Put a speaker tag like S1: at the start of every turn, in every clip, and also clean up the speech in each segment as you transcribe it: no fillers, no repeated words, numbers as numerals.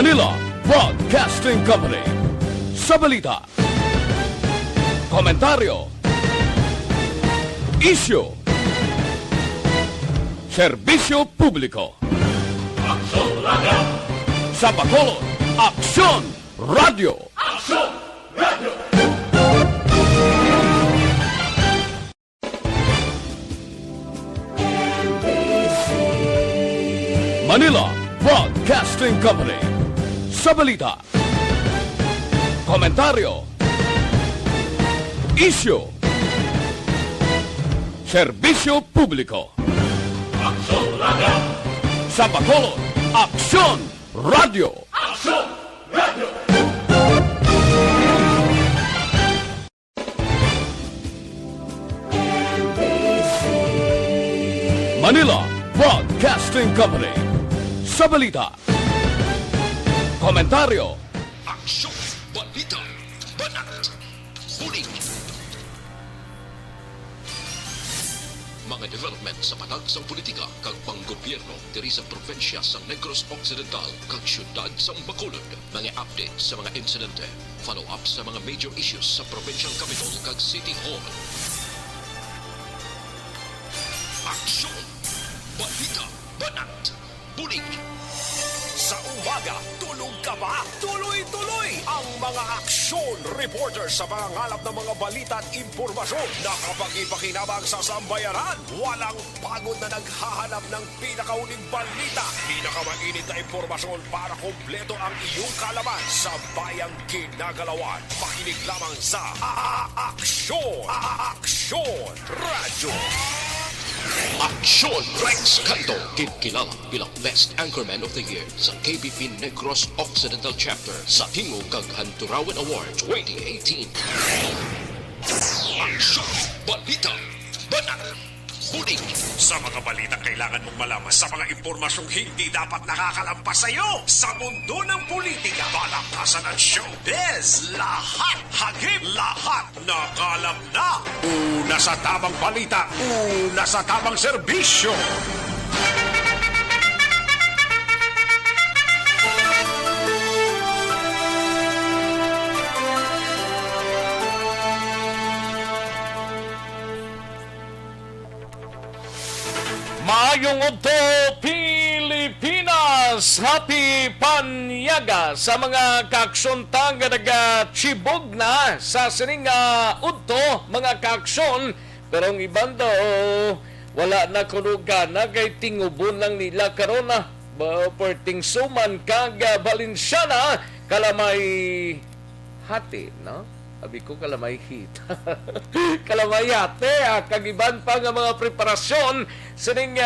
S1: Manila Broadcasting Company. Sa balita, komentaryo, isyu, serbisyo publiko.
S2: Aksyon Radio!
S1: Sa Bacolod, Aksyon Radio!
S2: Aksyon Radio!
S1: Manila Broadcasting Company. Sa balita, komentaryo, isyu, serbisyo publiko.
S2: Aksyon Radio!
S1: Sa Bacolod, Aksyon Radio!
S2: Aksyon Radio!
S1: Manila Broadcasting Company. Sa balita, komentaryo,
S3: Aksyon, Balita, Banat, Bulig. Mga development sa panagsang politika kag panggobyerno diri sa probinsya sa Negros Occidental kag syudad sa Bacolod. Mga update sa mga insidente, follow up sa mga major issues sa provincial capital kag city hall. Aksyon, Balita, Banat, Bulig.
S4: Sa umaga, tulog ka ba? Tuloy-tuloy ang mga aksyon reporter sa mga ngalap ng mga balita at impormasyon na kapag ipakinabang sa sambayaran, walang pagod na naghahanap ng pinakauling balita, pinakamainit na impormasyon para kumpleto ang iyong kalaman sa bayang kinagalawan. Makinig lamang sa Aksyon! Aksyon Radio!
S3: Aksyon Rex Cantong, kilala bilang Best Anchorman of the Year sa KBP Negros Occidental Chapter sa Tingog kag Hanturawan Award 2018. Aksyon, Balita, Banat, Bulig.
S4: Sa mga balita kailangan mong malaman sa mga impormasyong hindi dapat nakakalampas sa iyo sa mundo ng politika, balakasan at showbiz. Lahat hagip, lahat nakalam na. Una sa tamang balita, una sa tamang serbisyo.
S1: Maayong udto Pilipinas! Happy Panyaga sa mga kaaksyonta nga nagachibog na sa sining udto mga kaaksyon. Pero ang iban daw, wala na kunugan na kay tingubon lang nila karon na perting suman kag Balinsyana kalamay hati, no? Abi ko kalamay hit. Kalamay hati, kagiban pa nga mga preparasyon sa ning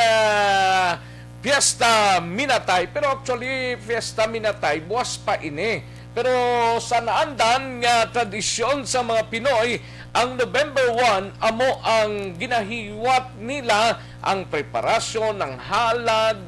S1: Fiesta Minatay. Pero actually, Fiesta Minatay, buwas pa ini. Pero sa naandan nga tradisyon sa mga Pinoy, ang November 1, amo ang ginahiwat nila ang preparasyon ng halad,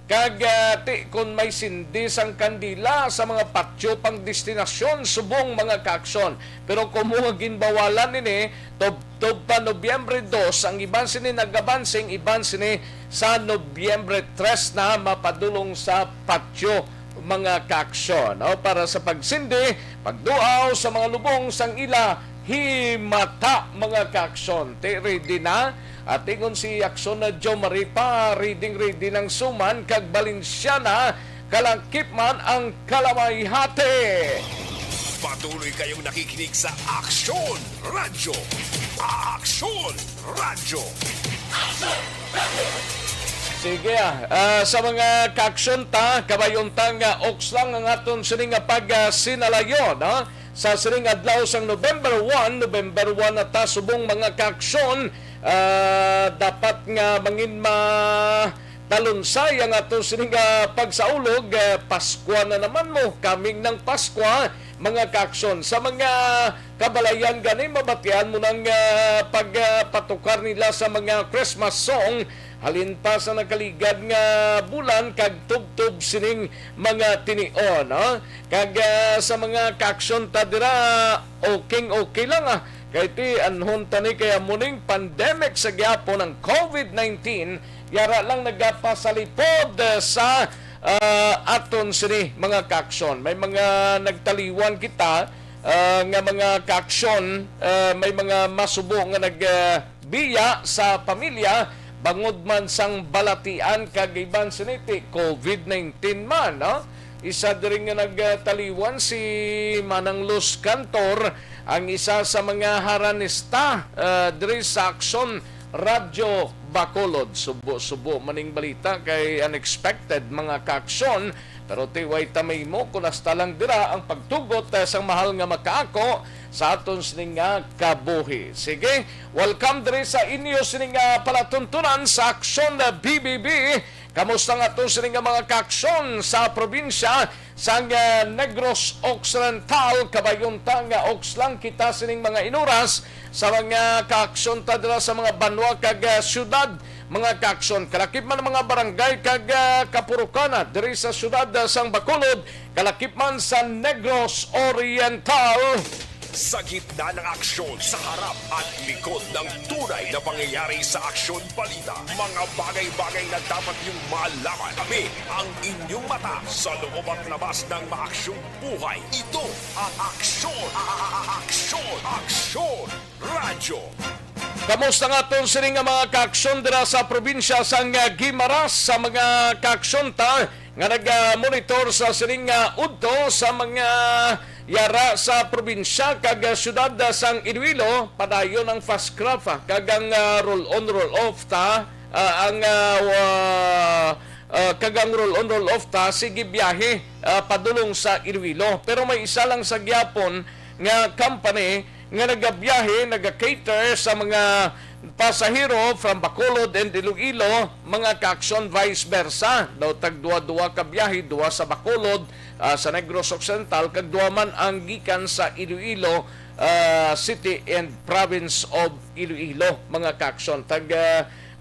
S1: kagati kung may sindis ang kandila sa mga patyo pang destinasyon subong mga kaaksyon. Pero kung mga ginbawalan nini, tob pa Nobyembre 2, ang iban sini nagabansing, iban sini sa Nobyembre 3 na mapadulong sa patyo mga kaaksyon. No? Para sa pagsindi, pagduaw sa mga lubong sang ila, himata mga kaaksyon. Ready na? At ingon si Aksyon na Joe Maripa, ready ng suman, kag Balinsyana, kalangkip man ang kalamay hati.
S4: Patuloy kayong nakikinig sa Aksyon Radio. Aksyon Radio.
S1: Sige sa mga kaaksyon ta, kabayon ta nga oks lang ang aton sining pag-sinalayon, no? Sa sining adlaw sang November 1 na ta subong mga kaaksyon, dapat nga mangin talunsay ang ato sining pagsaulog. Pasko na naman mo, kaming ng Pasko, mga kaaksyon. Sa mga kabalayan gani, mabatian mo ng pagpatukar nila sa mga Christmas song, halin pa sa nakaligad nga bulan, kag tub-tub sining mga tinion. No? Kag sa mga kaaksyon ta dira, okay lang Kaya ti anhon tani kaya muning pandemic sa gyapon ng COVID-19, yara lang nagapasalipod sa aton sini mga kaaksyon. May mga nagtaliwan kita nga mga kaaksyon, may mga masubo nga nagbiya sa pamilya bangod man sang balatian kag-iban siniti COVID-19 man, no? Isa diri nga nagtaliwan si Manang Luz Cantor, ang isa sa mga haranista diri sa Aksyon Radyo Bacolod. Subo maning balita kay unexpected mga kaaksyon, pero tiway tamay mo kung nasta lang dira ang pagtugot sa mahal nga makaako sa aton sining kabuhi. Sige, welcome diri sa inyo sining palatuntunan sa Aksyon BBB. Kamusta nga aton sining mga kaaksyon sa probinsya sa Negros Occidental, kabayunta nga okslang kita sining mga inuras sa mga kaaksyon ta dira sa mga banwa kag syudad. Mga kaaksyon, kalakip man mga barangay kag kapurukana diri sa syudad sang Bacolod, kalakip man sa Negros Oriental.
S4: Sa gitna ng aksyon, sa harap at likod ng tunay na pangyayari sa Aksyon Balita, mga bagay-bagay na dapat niyong malaman. Kami ang inyong mata sa loob at labas ng maaksyong buhay. Ito ang Aksyon! Aksyon! Aksyon! Radyo!
S1: Kamusta nga itong sining mga kaaksyon dira sa probinsya sang Guimaras, sa mga kaaksyon ta nga nag-monitor sa sining udto sa mga yara sa probinsya kag syudad sang Iloilo, padayon ang fast craft kag ang roll-on roll-off ta kagang roll-on roll-off ta sige biyahe padulong sa Iloilo. Pero may isa lang sa gyapon nga company nga nagabiyahe, naga-cater sa mga pasahero from Bacolod and Iloilo, mga kaaksyon vice versa. Daw tag duwa-duwa ka biyahe, duwa sa Bacolod, sa Negros Occidental, kag duwa man ang gikan sa Iloilo City and Province of Iloilo, mga kaaksyon. Tag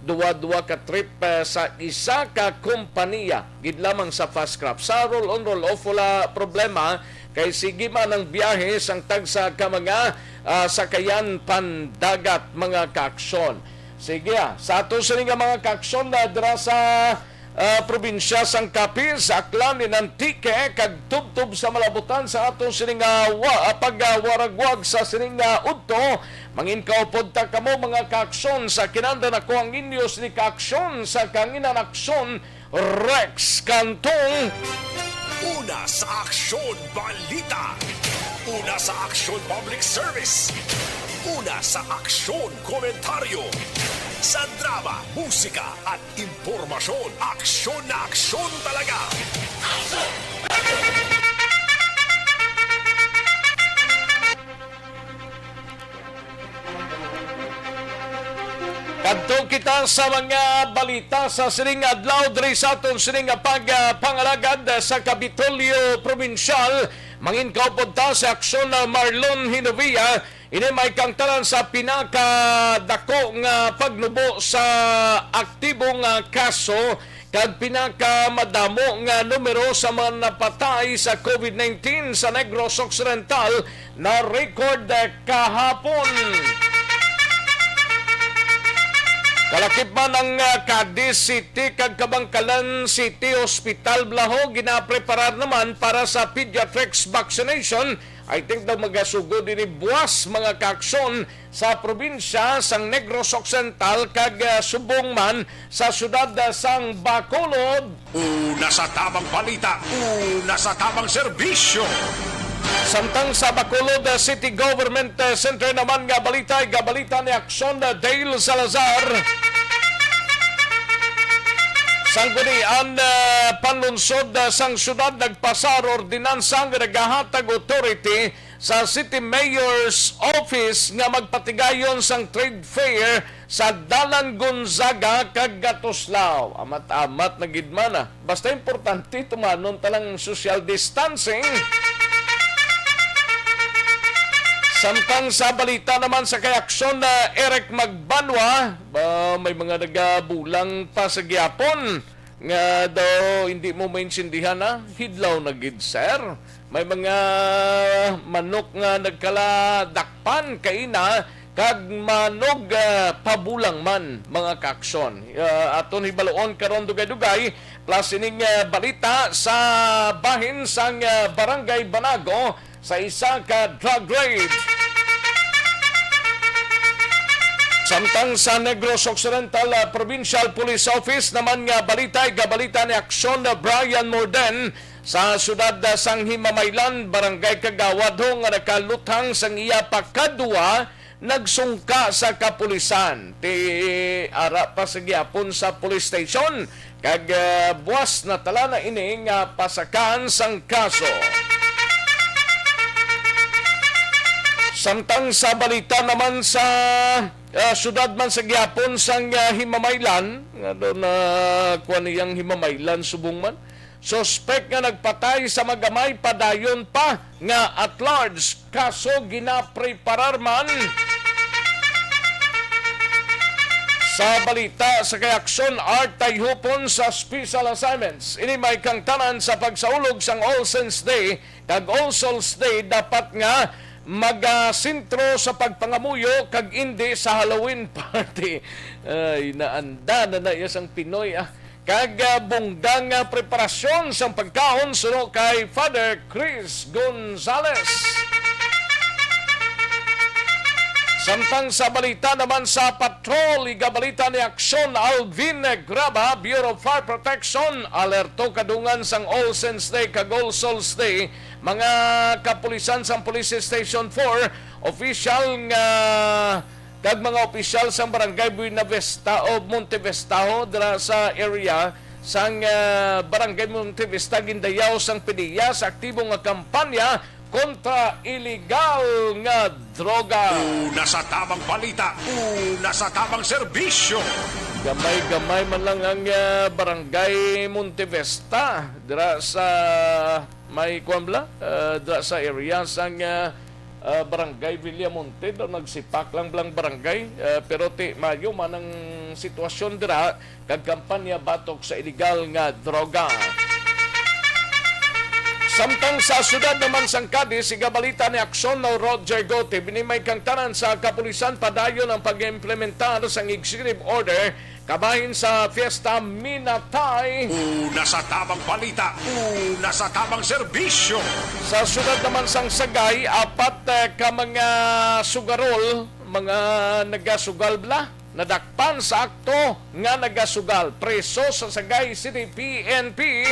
S1: duwa-duwa ka trip sa isa ka kompanya, gid lamang sa fast craft. Sa roll-on roll-off wala problema, kay sige man ang biyahe sang tagsa ka mga sakayan pandagat, mga kaaksyon. Sige, sa ato sa mga kaaksyon na dira sa probinsya sang Capiz, Aklan, Inantique, kag tubtub sa malabutan sa ato sining pagwaragwag sa sining udto. Mangin kaupod ta kamo mga kaaksyon sa kinanda nako ang inyo sining kaaksyon sa kanginan aksyon Rex Cantong.
S4: Una sa Aksyon Balita. Una sa Aksyon Public Service. Una sa Aksyon Komentaryo. Sa drama, musika at impormasyon, aksyon na aksyon talaga.
S1: Kadto kita sa mga balita sa sining adlaw diri sa aton sining pagpangalagad sa Kapitolyo Provincial. Mangin kaupod ta sa Aksyon Marlon Hinovia. Ini may kangtalan sa pinakadako nga pagnubo sa aktibong kaso kag pinakamadamo nga numero sa mga napatay sa COVID-19 sa Negros Occidental na record kahapon. Kalakip man ang Cadiz City kag Kabangkalan City Hospital Blaho ginapreparar naman para sa pediatrics vaccination. I think daw magasugod din buwas mga kaaksyon sa probinsya sang Negros Occidental kag subong man sa syudad sang Bacolod.
S4: Una sa tamang balita, una sa tamang serbisyo.
S1: Samtang sa Bacolod City Government Center naman nga balita ni Aksyon Dale Salazar. Sanggunian panlunsod sang syudad nagpasar ordinansa nga nagahatag authority sa City Mayor's Office nga magpatigayon sang trade fair sa Dalan Gonzaga kag Gatuslao. Amat-amat na gid man. Basta importante tumanon talang social distancing. Samtang sa balita naman sa kay Aksyon Eric Magbanwa, may mga nagabulang pa sa gyapon nga daw hindi mo maintindihan na hidlaw na gid sir. May mga manok nga nagkaladakpan kaina kag manog pabulang man mga kaaksyon. Aton hibaloon karon dugay-dugay plus ining balita sa bahin sang Barangay Banago sa isa ka drug raid. Samtang sa Negros Occidental Provincial Police Office naman nga balita ni Aksyon na Brian Morden sa siyudad sang Himamaylan, Barangay Kagawad nga nakaluthang sang iya pakadua nagsungka sa kapulisan. Ti ara pa sa gyapon sa police station kag buwas na tala na ini nga pasakan sang kaso. Samtang sa balita naman sa siyudad man sa gyapon sang Himamaylan, nga doon na kuha niyang Himamaylan subong man, suspect nga nagpatay sa magamay padayon pa nga at large kaso ginapreparar man. Sa balita sa Aksyon, art tayhupon sa special assignments. Ini may kangtanan sa pagsaulog sang All Saints Day kag All Souls Day dapat nga magasintro sa pagpangamuyo kag hindi sa Halloween party. Ay, naanda na isang Pinoy kag bungdang preparasyon sa pagkaon suno kay Father Chris Gonzales. Samtang sa balita naman sa patrol, igabalita ni Aksyon Alvin Graba, Bureau of Fire Protection, alerto kadungan sang All Saints Day kag All Souls Day, mga kapulisan sang Police Station 4, official nga kag mga opisyal sang Barangay Buenavista o Montevestaho dira sa area sang Barangay Montevista gindayaw sang PDEA sa aktibong nga kampanya kontra illegal nga droga.
S4: Una sa tamang balita, una sa tamang serbisyo.
S1: Gamay-gamay man lang ang Barangay Montevesta dira sa may kuambla dira sa area sang Barangay Villamonte do nagsipak lang barangay pero ti mayo man ang sitwasyon dira kag kampanya batok sa illegal nga droga. Samtang sa siyudad naman sang Cadiz, igabalita ni Aksyon na Roger Gote, binimay kang tanan sa kapulisan padayon ang pag-implementar sang executive order kabahin sa Fiesta Minatay.
S4: Una sa tamang balita, una sa tamang serbisyo.
S1: Sa siyudad naman sang Sagay, apat ka mga sugarol, mga nagasugal bla, nadakpan sa akto nga nagasugal. Preso sa Sagay City PNP.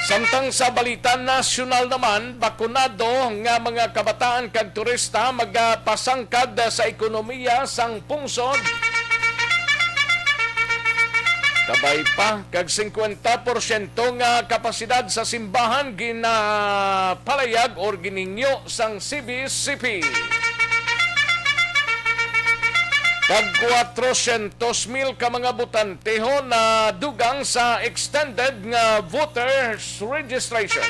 S1: Samtang sa balita nasyonal naman, bakunado nga mga kabataan kag turista magpasangkad sa ekonomiya sang pungsod. Kabay pa, kag 50% nga kapasidad sa simbahan ginapalayag or gininyo sang CBCP. Kag 400,000 ka mga butanteho na dugang sa extended nga voters registration.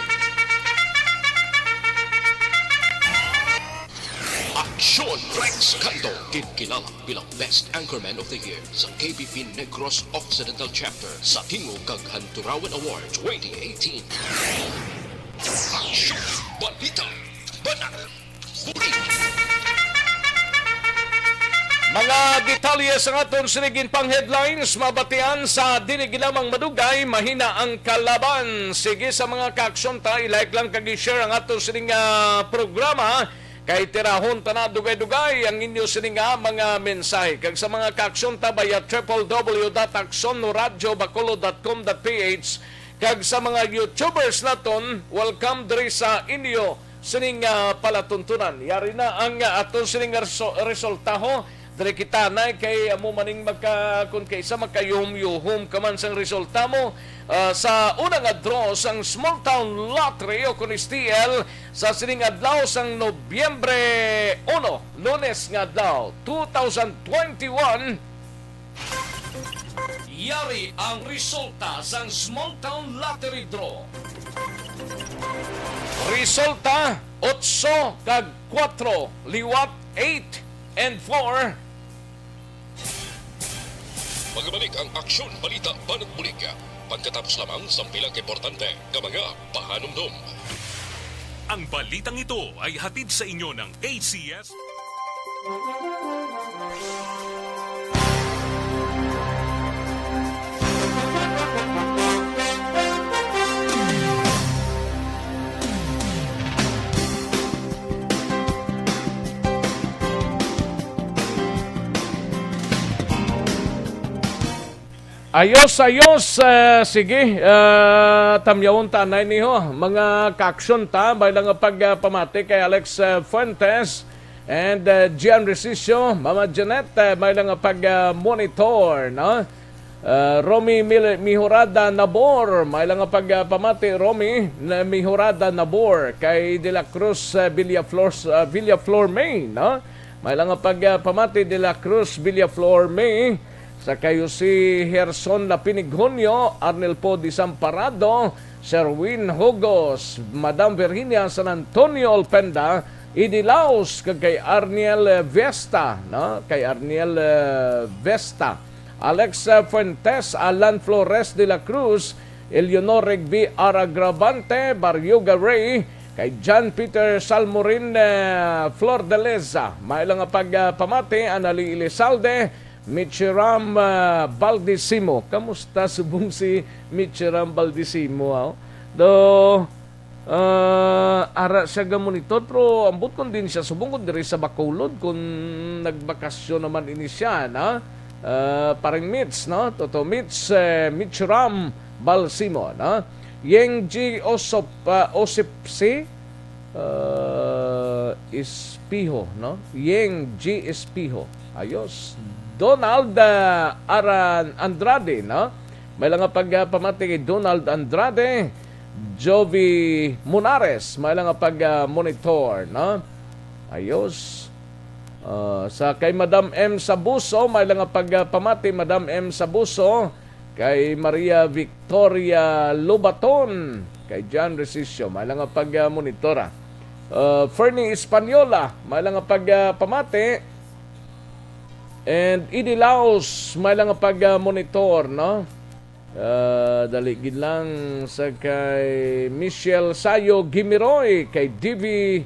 S3: Aksyon Rex Cantong, kinilala bilang Best Anchorman of the Year sa KBP Negros Occidental Chapter sa Tingog kag Hanturawan Award 2018. Aksyon, Balita, Banat, Bulig.
S1: Mga detalye sa aton sinigin pang headlines, mabatian sa diniginamang madugay, mahina ang kalaban. Sige sa mga kaaksyon tayo, like lang kag-share ang aton sining programa. Kay tirahon na dugay-dugay ang inyo sining mga mensahe. Kag sa mga kaaksyon tabay at www.aksyonoradyobacolod.com.ph. Kag sa mga YouTubers naton, welcome diri sa inyo sining palatuntunan. Yari na ang aton sining resultaho. Dari kita na kay amo maning kung kaysa magkayuhum-yuhum kaman sang resulta mo sa unang draw sang Small Town Lottery o kun STL sa sining adlaw sang Nobyembre 1, Lunes nga adlaw 2021. Yari ang resulta sang Small Town Lottery draw. Resulta 8 kag 4, liwat 8 and 4.
S3: Magbalik ang Aksyon Balita Banat Bulig pagkatapos lamang sa pilang importante ng mga pahanumdum.
S4: Ang balitang ito ay hatid sa inyo ng ACS.
S1: Ayos, sige, tamyawon tanay niyo, mga kaaksyon ta, may lang pagpamati kay Alex Fuentes and Gian Resicio, Mama Janet, may lang pag-monitor, no? Romy Mihurada Nabor, may lang pagpamati, Romy Mihurada Nabor, kay De La Cruz Villaflor May, no? May lang pagpamati De La Cruz Villaflor May, sa kayo si Herson Lapinighonyo, Arnel Po Disamparado, Sherwin Hugos, Madam Virginia San Antonio Olpenda, Idilaos kay Arniel Vesta, no? Kay Arniel Vesta, Alex Fuentes, Alan Flores de la Cruz, Eleonor Regbi Aragravante, Baryoga Ray, kay John Peter Salmorin Flor de Leza, may lang pagpamati, Anali Elizalde, Michiram Baldisimo. Kamusta subong si Michiram Baldisimo? Ara siya gamonitor, pero ambot kon din siya subong kon diri sa Bacolod kung nagbakasyon naman ini siya, na? Parang Mitch, no? Toto Mitch, Michiram Balsimo, no? Yeng G. Osipsi Espiho, no? Yeng G. Espiho. Ayos. Donald Andrade, no? May lang pagpamati kay Donald Andrade, Jovi Munares, may lang pag-monitor, no? Ayos. Sa kay Madam M. Sabuso, may lang pagpamati, Madam M. Sabuso, kay Maria Victoria Lobaton, kay John Resicio, may lang pag-monitora. Fernie Espanyola, may lang pagpamati, and Idilaos, may lang pag-monitor, no? Daligid lang sa kay Michelle Sayo Gimiroy, kay Divi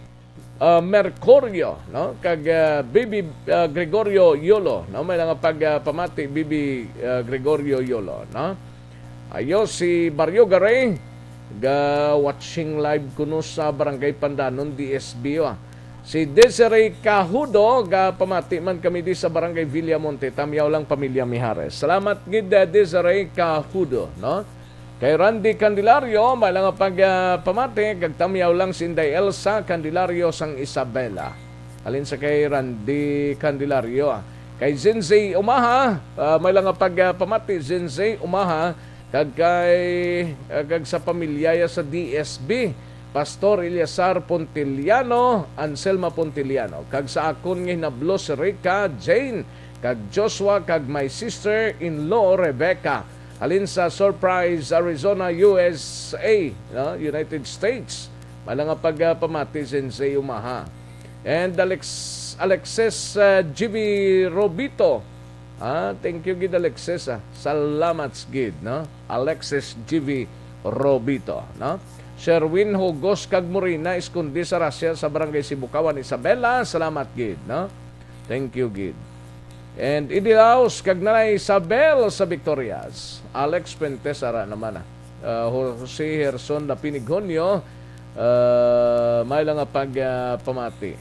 S1: Mercurio, no? Kag Bibi Gregorio Yolo, no? May lang pagpamati, Bibi Gregorio Yolo, no? Ayos, si Barrio Garay, watching live kuno sa Barangay Pandanon, DSB, Si Desiree Cahudo, pamati man kami di sa Barangay Villamonte, tamyaw lang pamilya Mijares. Salamat gid Desiree Cahudo, no? Kay Randy Candelario, may lang pamati, kag tamyaw lang si Inday Elsa Candelario sang Isabela. Alin sa kay Randy Candelario. Kay Zinzay Umaha, may lang pamati, Zinzay Umaha, kag sa pamilya sa DSB. Pastor Eliasar Pontiliano, Anselma Pontiliano, kag sa akon nga hinablo si Rica Jane, kag Joshua, kag my sister-in-law Rebecca, alin sa Surprise, Arizona, USA, no? United States. Malang pagpamati Sensei Umaha. And Alexis GB Robito. Thank you gid Alexis. Salamat gid, no? Alexis GB Robito, no? Sherwin Hugos kag Morina iskundi sa Russia sa Barangay Sibukawan, Isabela. Salamat gid, no? Thank you gid. And Idilaos kag Nanay Isabel sa Victorias. Alex Fuentes ara naman Jose Herson Lapinighonyo, may lang pagpamati.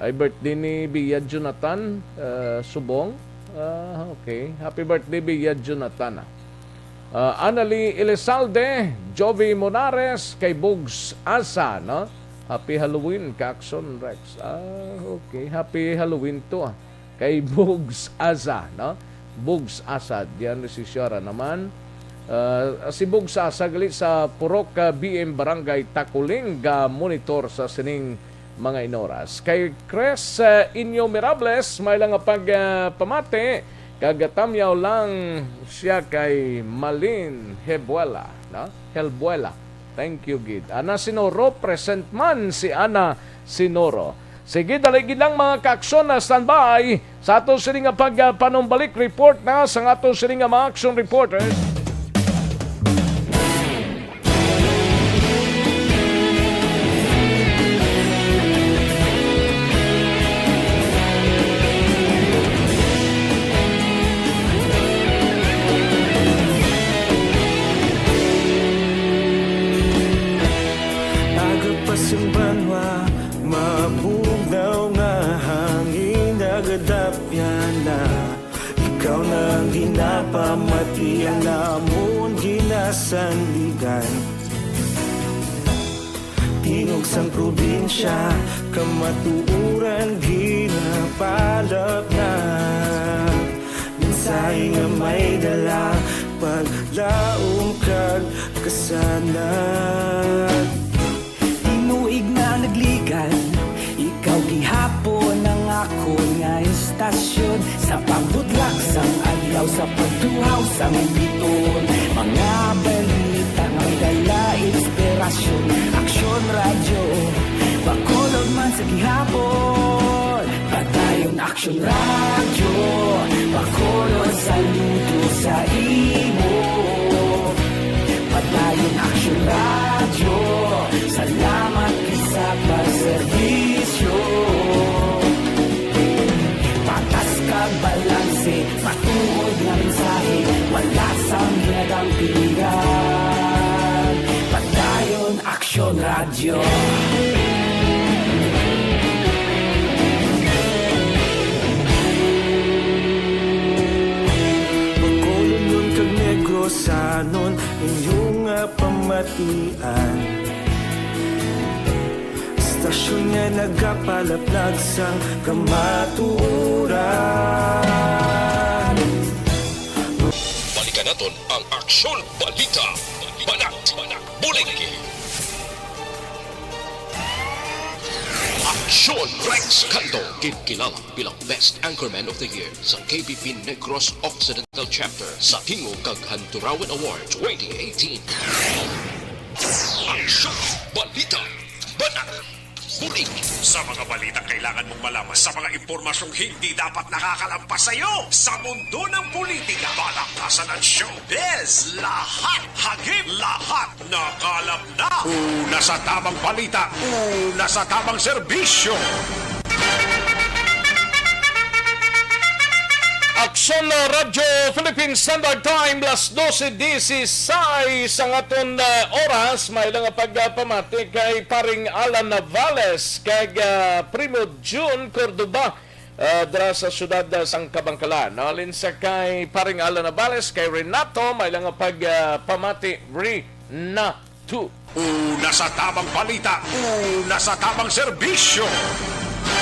S1: Ay birthday ni Bia Jonathan Subong. Okay, happy birthday Bia Jonathan. Anali Elizalde, Jovi Monares, kay Bugs Asa, no? Happy Halloween, Aksyon Rex. Okay, happy Halloween to. Kay Bugs Asa, no? Bugs Asa, diyan si Shara naman. Si Bugs Asa gali sa Purok BM Barangay Takuling, monitor sa sining mga inoras. Kay Chris Inyo Mirables, may lang pagpamati, kagatamyaw lang siya kay Malin Hebuela, no? Helbuela. Thank you, gid. Ana Sinoro, present man si Ana Sinoro. Sige, daligid lang mga kaaksyon na standby sa ato sining pagpanumbalik report na sa ato sining mga action reporters.
S5: na ikaw nang ginapamatian namon ginasanligan. Tingog sang probinsya kamatuuran ginapalap na mensahe nga may dala paglaom kag kasanag.
S6: Tinuig na nagligan, ikaw gihapon ang ako nga istasyon sa pagbudlak sang adlaw sa pagtuhaw sang biton. Mga balita nga dala inspirasyon, Aksyon radyo, bakolog man sa gihapon. Padayon Aksyon radyo, bakolog saludo sa imo. Padayon Aksyon radyo, salamat sa pagserbisyo. Patas kag balanse, matuod na mensahe, wala sang ginadang pilihan. Padayon Aksyon radyo.
S5: Bacolod kag Negros anon inyong pamatian. Istasyon nga nagapalaplag sang kamatuuran.
S3: Balikan naton ang Aksyon Balita. Banat, Bulig. Aksyon Rex Cantong, kilala bilang Best Anchorman of the Year sa KBP Negros Occidental Chapter sa Tingog kag Hanturawan Award 2018. Aksyon Balita. Banat, Bulig.
S4: Sa mga balita kailangan mong malaman, sa mga impormasyong hindi dapat nakakalampas sa iyo, sa mundo ng politika, balakasan ng showbiz, lahat, hagip, lahat, nakalap na. Una sa tamang balita, una sa tamang serbisyo.
S1: Aksyon Radyo Philippine Standard Time, las 12:16 sa aton oras. May lang pagpamati kay paring Alan Navales kay Primo June Cordoba dra sa syudad sang Kabangkalan. Alin sa kay paring Alan Navales kay Renato, may lang pagpamati Renato.
S4: Una sa tamang balita, una sa tamang serbisyo.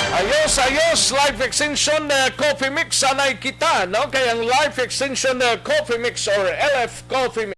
S1: Ayos, Life Extension Coffee Mix sanay kita, no? Kaya ang Life Extension Coffee Mix or LF Coffee Mix.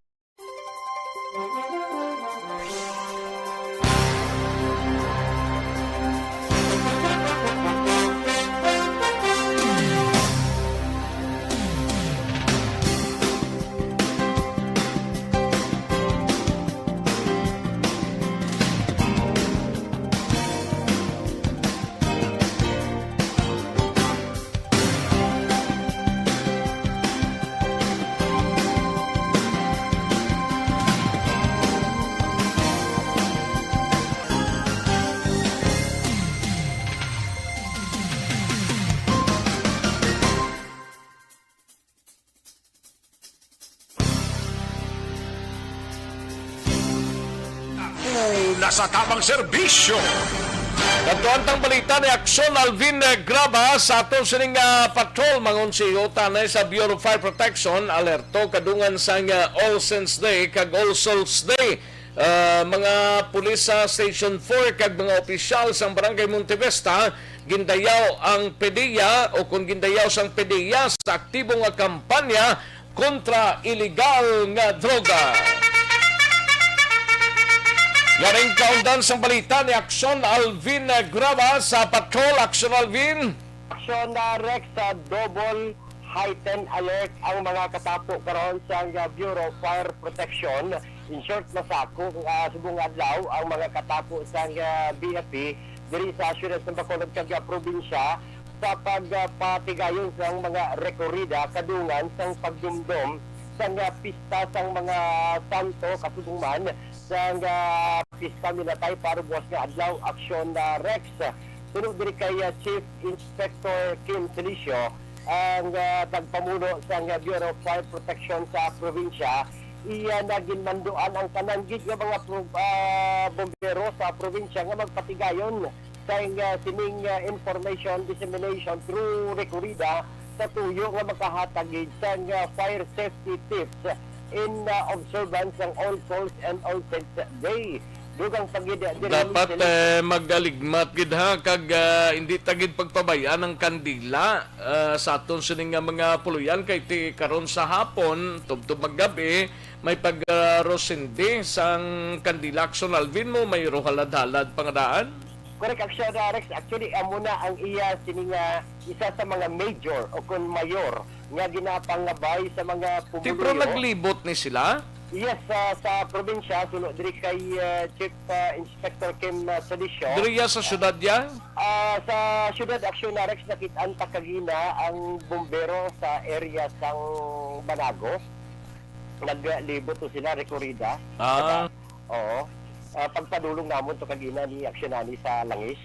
S4: Una sa tamang serbisyo.
S1: Katuantang balita ni Aksyon Alvin Graba sa ato sining patrol mangon siyo tanay sa Bureau of Fire Protection alerto kadungan sa All Saints Day kag All Souls Day. Mga pulis sa Station 4 kag mga opisyal sa Barangay Montevesta gindayaw ang PDEA o kung gindayaw sang PDEA sa aktibong kampanya kontra iligal nga droga. Yaring kaundan sa balita ni Aksyon Alvin Graba sa Patrol. Aksyon Alvin.
S7: Aksyon Rex sa double heightened alert ang mga katapo karon sa Bureau of Fire Protection. In short, masako subong adlaw ang mga katapo sa BFP diri sa syudad ng Bacolod kag probinsya sa pagpatigayon sa mga rekorida kadungan sa pagdumdum sa pista sa mga santo katulungan sa pista minatay para buwas nga adlaw. Aksyon Rex sunod diri kay Chief Inspector Kim Felicio ang tagpamuno sa Bureau of Fire Protection sa probinsya. Iya naging manduan ang kananggid nga mga bombero sa probinsya nga magpatigayon sa sining information dissemination through rekorida sa tuyo nga makahatag gid sa nga fire safety tips in observance ng All Souls and All Saints Day. Dugang pagid
S1: Dapat magaligmat gid ha kag hindi tagid pagpabayaan ng kandila sa aton sining nga mga puluyan kay ti karon sa hapon tubtob maggabi may pagrosindi sang kandila. Aksyon Alvin mo may rohalad-halad pangadaan.
S7: Correct, Aksyon Rex. Actually, amo na ang iya sining isa sa mga major o kun mayor nga ginapangabay sa mga pumuluyo.
S1: Tipro naglibot ni sila.
S7: Yes, sa probinsya, sunod diri kay Chief Inspector Kim Salisio.
S1: Diriya sa syudad ya.
S7: Sa syudad Aksyon Rex, nakita kagina ang bumbero sa area sang Banago. Naglibot to sila, rekorida. Oo. Pagpadulong namon to kagina ni aksjonani sa Langis.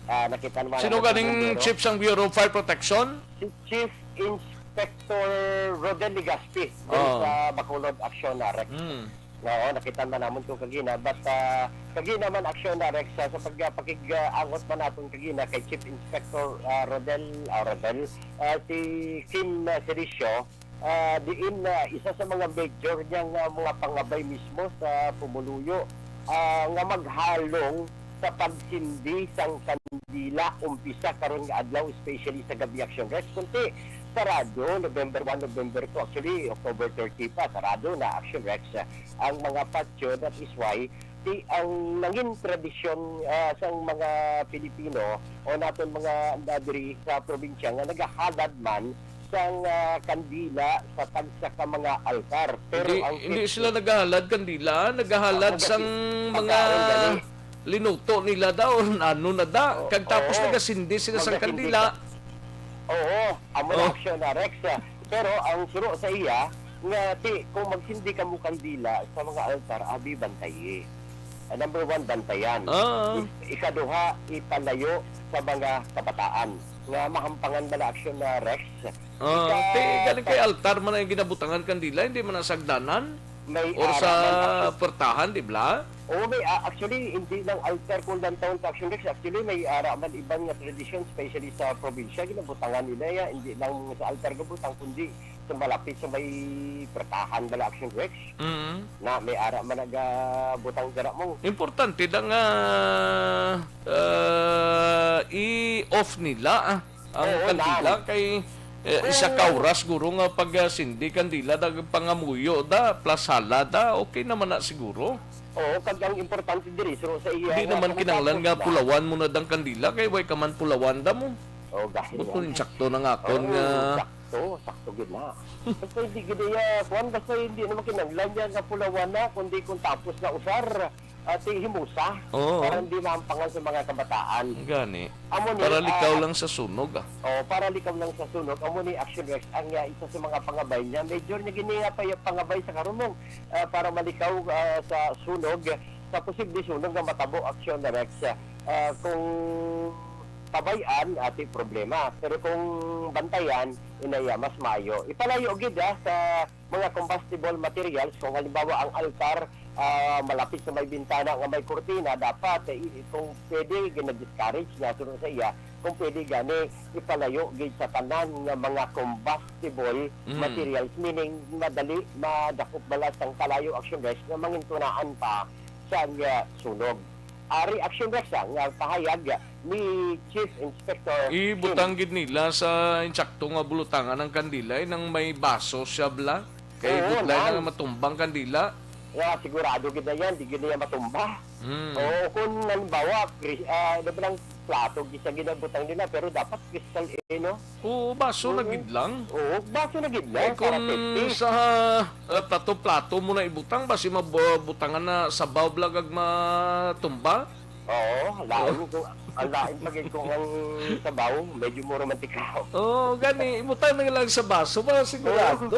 S7: Nakita naman.
S1: Sino ganing chief sang Bureau of Fire Protection?
S7: Si Chief Inspector Rodel Ligaspi sa Bacolod Aksyon Rex. Oo, nakita man namon to kagina, but kagina man Aksyon Rex sa pagpakigangot man naton kagina kay Chief Inspector Rodel si Kim Salisio. Diin isa sa mga major niyang mga pangabay mismo sa pumuluyo nga maghalong sa pagsindi sang kandila umpisa karon nga adlaw, especially sa gabi Aksyon Rex. Kunti sarado November 1, November 2, actually October 30 pa sarado na Aksyon Rex ang mga patio. That is why ang nanging tradisyon sang mga Pilipino o naton mga diri sa probinsya nga nagahalad man sang kandila sa tagsa ka mga altar. Pero
S1: hindi sila naghahalad kandila, naghahalad sang mga linuto nila daw, ano na da. Kag tapos nagasindi sila sang kandila.
S7: Oo, amo na Aksyon Rex. Pero ang suro sa iya nga kung magsindi ka mo kandila sa mga altar, abi bantayi. Number 1, bantayan. Ikaduha, ipalayo sa mga kabataan nga mahampangan ba na Aksyon Rex.
S1: Galing kay altar man ang ginabutangan kandila, hindi man nasagdanan. Or sa portahan, di ba?
S7: Oo, may actually, hindi lang altar kung lantaon sa Aksyon Rex. Actually, may araman ibang nga tradisyon, especially sa probinsya, ginabutangan nila ya. Hindi lang sa altar gabutang, kundi sa malapit sa may portahan ba na Aksyon Rex. Na may araman nagabutang dara mo.
S1: Importante lang i-off nila ang kandila kay isa ka oras guro nga pag sindi kandila da pangamuyo da plus hala da okay naman na siguro.
S7: Oo, kag ang importante diri so sa iya.
S1: Hindi naman kinanglan nga pulawan mo na dang kandila kay way ka man pulawan da mo.
S7: Oo, gahil.
S1: Buto insakto na nga kon nga
S7: sakto gid na. Basta hindi gid ya, kuan basta hindi naman kinanglan yan nga pulawan na kundi kung tapos na usar himusa para hindi mahampangan sa mga kabataan.
S1: Gani. Para likaw lang sa sunog
S7: para likaw lang sa sunog. Amo ni Aksyon Rex ang isa sa mga pangabay niya. Major niya giniya pa yung pangabay sa karumong para malikaw sa sunog, sa posible sunog na matabo Aksyon Rex. Kung pabayaan ati problema, pero kung bantayan inaya mas mayo. Ipalayo gid sa mga combustible materials. Kung halimbawa ang altar malapit sa may bintana nga may kurtina, dapat kung pwede gina-discourage na sunod sa iya, kung pwede gani ipalayo gid sa tanan nga mga combustible materials, meaning madali madakop balas ang kalayo Aksyon Rex nga mangintunaan pa sa sunog. Ari Aksyon Rex nga pahayag ni Chief Inspector
S1: ibutang gid nila sa insakto nga bulutangan ng kandila nang may baso siya bla kay butlay na matumbang kandila.
S7: Sigurado gid na yan, di gid niya matumba. O kung halimbawa ng plato gisa ginabutang nila, pero dapat crystal no?
S1: Oo, baso na gid lang.
S7: Oo, baso na gid lang.
S1: Kung sa plato mo na ibutang, basi mabutangan na sabaw blagag matumba.
S7: Oo, ang lain pagin kung ang sabaw, medyo mo romantikaw.
S1: Oo, gani, ibutang na lang sa baso ba sigurado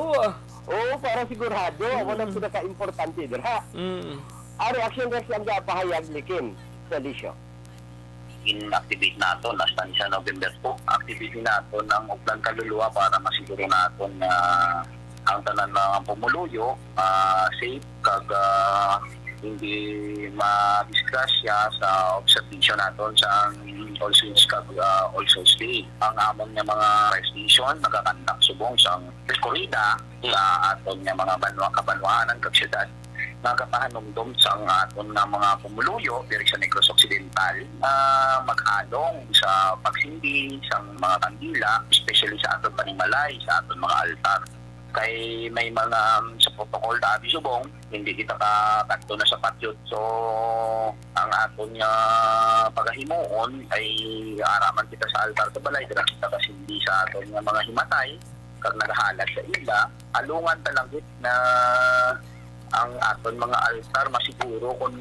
S7: Oo, para sigurado. Ako lang pinaka-importante doon, ha? Ari Aksyon Rex ang pahayag ni Kim Salisio.
S8: In-activate nato na stansya November 2. Activity nato ng uplang kaluluwa para masiguro nato na ang tanan ng pumuluyo safe kag hindi ma-disgrasya sa observation naton sa also stay. Ang amon nga mga fire station nagakandak subong sa korida sa aton nga mga kabanwaan kag syudad nagapahanumdum sa aton nga mga pumuluyo diri sa Negros Occidental maghalong sa pagsindi sa mga kandila, especially sa aton panimalay, sa aton mga altar. Kay may mga sa protocol na subong, hindi kita kakadto na sa patyot. So, ang aton nga pagahimuon ay araman kita sa altar sa balay, dira kita kasindi sa aton nga mga himatay, kag nagahalag sa ila, alungan talangit na ang aton mga altar masiguro kung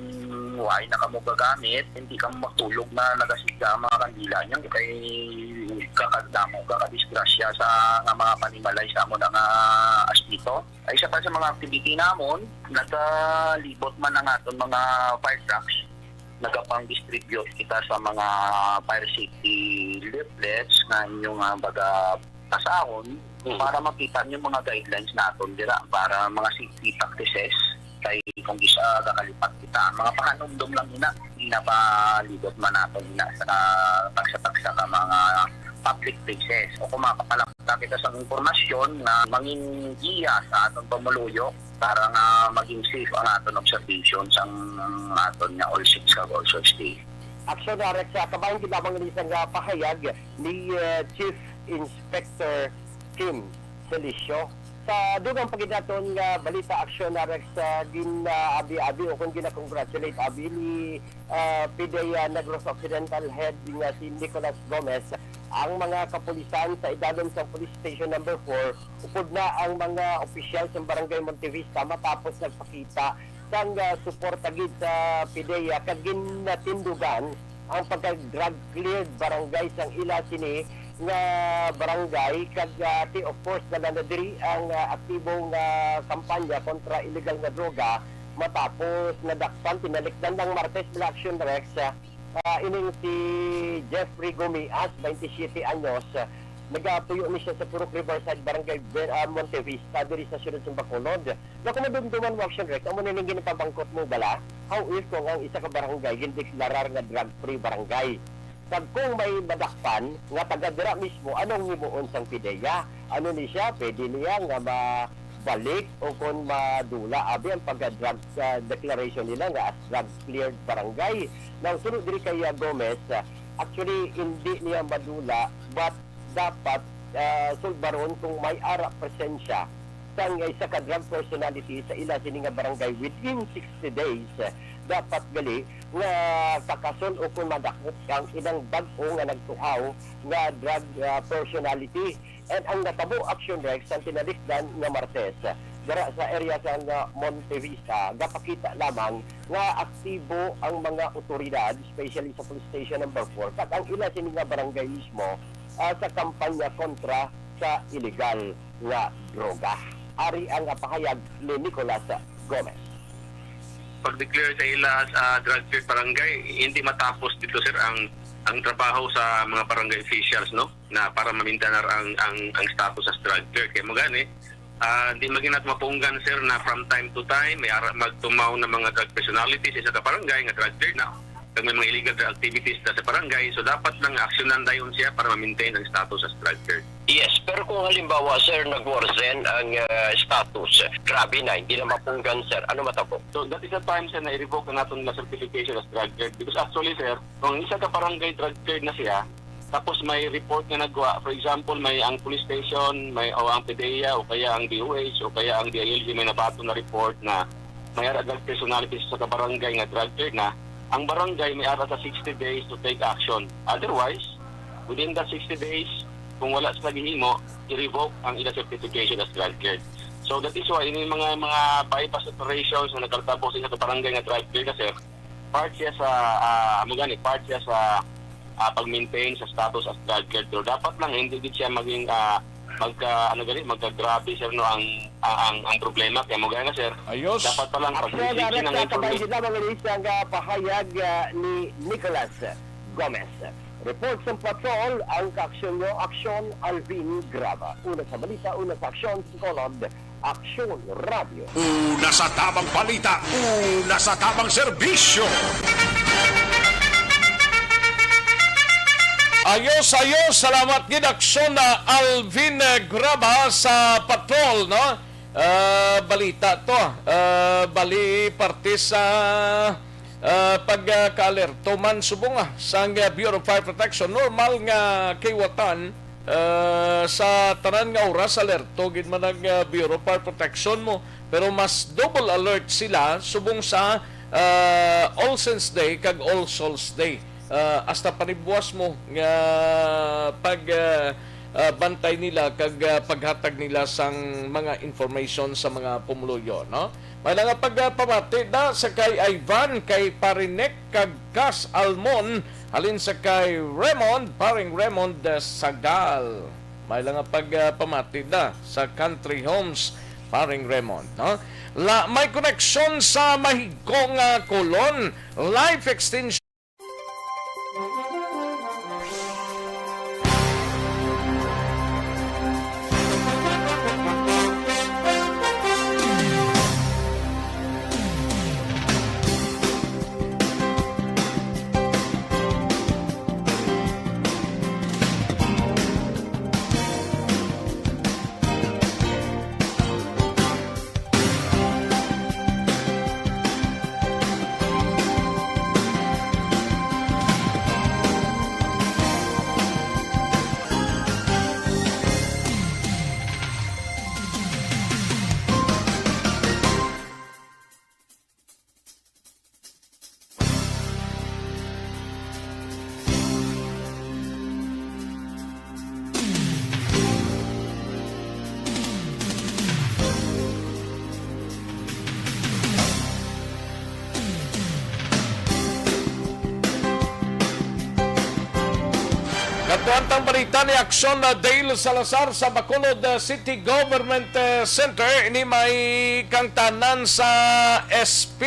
S8: why na kamo gagamit, hindi ka magtulog na nagasiga ang mga kandila niyo kay kakadamo kakadisgrasya sa nga mga panimalay sa amon nga aspito. Ay isa pa sa mga activity namon, nagalibot man ang aton mga fire trucks, nagapang-distribute kita sa mga fire safety leaflets na inyong baga pasahon para makita niyo mga guidelines naton dira para mga safety practices kay kung isa kakalipat kita mga pahanumdum lang ina pa libot man naton ina sa taksa-taksa ka mga public places o kung makapalakta kita sa impormasyon na manging giya sa aton pamuluyo para nga maging safe ang aton observation sa aton nga all ships ka also stay.
S7: Aksyon Rex, kabayan ginamang isang pahayag ni Chief Inspector Kim Felicio. Sa dugang paginaton nga balita Aksyon Rex, abi-abi o kung gina-congratulate abi ni PDEA Negros Occidental Head nga si Nicolas Gomez, ang mga kapulisan sa idalom sa Police Station number 4, upod na ang mga opisyal sa Barangay Montevista matapos nagpakita sang suporta gid sa PDEA kag ginatindugan ang pagka-drug cleared barangay sang ila sini nga barangay kag of course nalandiri ang aktibong kampanya kontra illegal nga droga matapos nadakpan tinalikdan ng Martes sa Aksyon Rex ining si Jeffrey Gumias 27 anyos nagatuyo ni siya sa Purok Riverside Barangay Montevista diri sa siyudad sa Bacolod. Kung madumduman mo Aksyon Rex, amo ning ginapabangkot mo bala, how if kung ang isa ka barangay gindeklarar nga drug-free barangay. Kag kung may madakpan nga taga dira mismo, anong himuon sang PDEA? Ano ni siya? Pwede niya nga mabalik o kung madula abi ang pagka-drug declaration nila nga as drug-cleared barangay. Nang sunod diri kay Gomez, actually hindi niya madula but dapat sulbaron kung may ara presensya sang isa ka drug personality sa ila sini nga barangay within 60 days dapat gali nga kakasol o kung madakot ang ilang bag-o nga nagtuhaw nga drug personality. And ang natabo Aksyon Rex ang tinalikdan nga Martes dara sa area sa Montevista gapakita lamang nga aktibo ang mga otoridad especially sa police station number 4 kag ang ila sini nga barangay mismo sa kampanya kontra sa illegal nga droga. Ari ang pahayag ni Nicolas Gomez.
S9: Pag-declare sa ila sa drug-free barangay, hindi matapos dito sir ang trabaho sa mga barangay officials no na para mamintanar ang status as drug-free. Kaya magani, hindi maginat mapunggan sir na from time to time may magtumaw na mga drug personalities sa barangay nga drug-free na kag may mga illegal activities sa barangay, so dapat nang aksyonan dayon siya para ma-maintain ang status as drug-free.
S7: Yes, pero kung halimbawa sir nag-worsen ang status, grabe na, hindi na mapunggan sir, ano matabo?
S9: So that is the time sir na i-revoke na natin na certification as drug-free because actually sir, kung isa ka barangay drug-free na siya, tapos may report na nagwa, for example, may ang police station, may o ang PDEA o kaya ang DOH o kaya ang DILG may nabato na report na may drug personalities sa barangay nga drug-free na, ang barangay may ara sa 60 days to take action. Otherwise, within the 60 days, kung wala sa paghihimo, i-revoke ang ila certification as drug-cleared. So that is why, ini mga bypass operations na nagkaltabos sa barangay nga drug-cleared na sir, part siya sa, part siya sa pag-maintain sa status as drug-cleared. So dapat lang, hindi din siya maging magka-grabe sir no ang problema kaya mo gana sir.
S1: Ayos.
S9: Dapat pa lang pag-isipin ng information.
S7: Ang pahayag ni Nicolas Gomez. Report sa patrol ang kaaksyon nyo, Aksyon Alvin Graba. Una sa balita, una sa Aksyon, Colod, Aksyon Radio.
S4: Una sa tamang balita, una sa tamang serbisyo.
S1: Ayos, salamat gid Aksyon na Alvin Graba sa patrol, no? Balita to. Bali parte sa pagka-alerto man subong sa Bureau of Fire Protection. Normal nga kiwatan sa tanan nga oras alerto gid man ang Bureau of Fire Protection mo. Pero mas double alert sila subong sa All Saints Day kag All Souls Day. Hasta panibuwas mo nga bantay nila kag paghatag nila sang mga information sa mga pumuluyo, no? May nga pagpamati da sa kay Ivan, kay Parinek kag Cas Almon, halin sa kay Raymond, paring Raymond Sagal. May nga pagpamati da sa Country Homes, paring Raymond, no? May koneksyon sa mahigong kolon, life extension. Katuantang balita ni Aksyon na Dale Salazar sa Bacolod City Government Center. Ini may kangtanan sa SP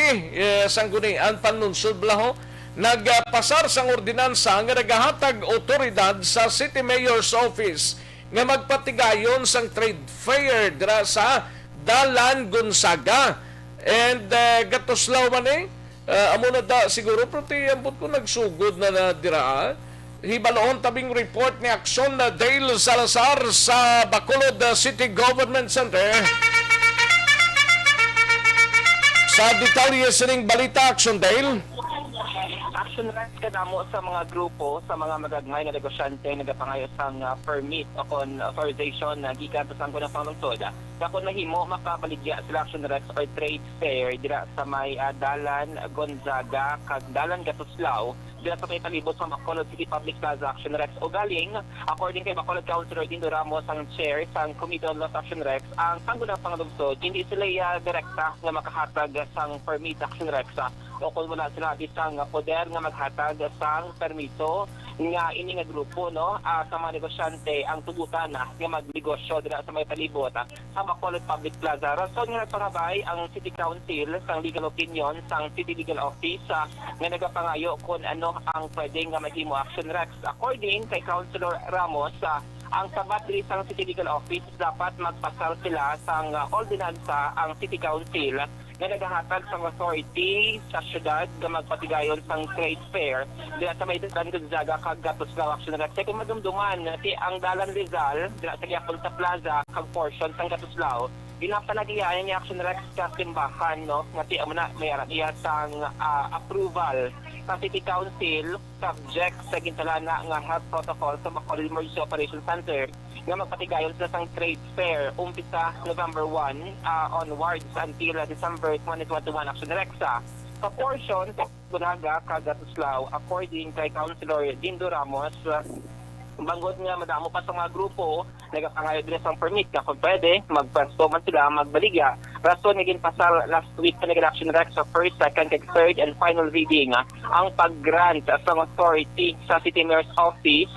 S1: Sanggunian Panunsod Blaho. Nagpasar sang ordinansa nga nagahatag otoridad sa City Mayor's Office nga magpatigayon sang trade fair dira sa Dalan Gonzaga. And gatoslaw man amo na da siguro proti ambot ko nagsugod na dira. Hibaloon tabing report ni Aksyon na Dale Salazar sa Bacolod City Government Center. Sa detalye sining balita, Aksyon Dale.
S10: Action rights kadamo sa mga grupo, sa mga magagmay na negosyante nagapangayo sang permit o kon authorization na gikan sa sangko ng panglungsod. Kapon mahimo makabaligya sila action rights or trade fair dira sa may Dalan Gonzaga kag Dalan Gatuslao dira sa may palibot sa Bacolod City Public Plaza Action Rex o galing according kay Bacolod Councilor Dindo Ramos ang chair sang Committee on Law Action Rex ang sanggunang panglungsod hindi sila direkta nga makahatag sang permit Action Rex o kung wala sila bisang poder nga maghatag sang permiso nga ini nga grupo sa mga negosyante ang tugutan nga magnegosyo dira sa may palibot sa Bacolod Public Plaza. Rason nga nagpangabay ang City Council sang legal opinion sang City Legal Office nga nagapangayo kung ano ang pwedeng nga maghimo action rex. According kay Councilor Ramos, ang sabat diri sang City Legal Office dapat magpasal sila sang ordinansa ang City Council nga nagahatag sang authority sa syudad nga magpatigayon sang trade fair dira sa may Dalan Gonzaga kag Gatuslao Action Rex. Kay kung madumduman nati ang Dalan Rizal dira sa Gyapon sa Plaza kag portion sang Gatuslao ginapanagiyan niya Action Rex sa simbahan ngati amo na may iya sang approval sa City Council subject sa gintalana nga health protocol sa Bacolod Emergency Operations Center nga magpatigayon sila sang trade fair umpisa November 1 onwards until December 2021 Action Rexa. Sa portion sa Bunaga, Kagatuslao, according kay Councilor Dindo Ramos, banggod nga madamo pa sa mga grupo nagapangayo din sa permit na kung pwede magpwesto man sila magbaligya. Rason nga ginpasal last week sa nag-action rex sa first, second, kag third and final reading ang pag-grant sa authority sa City Mayor's Office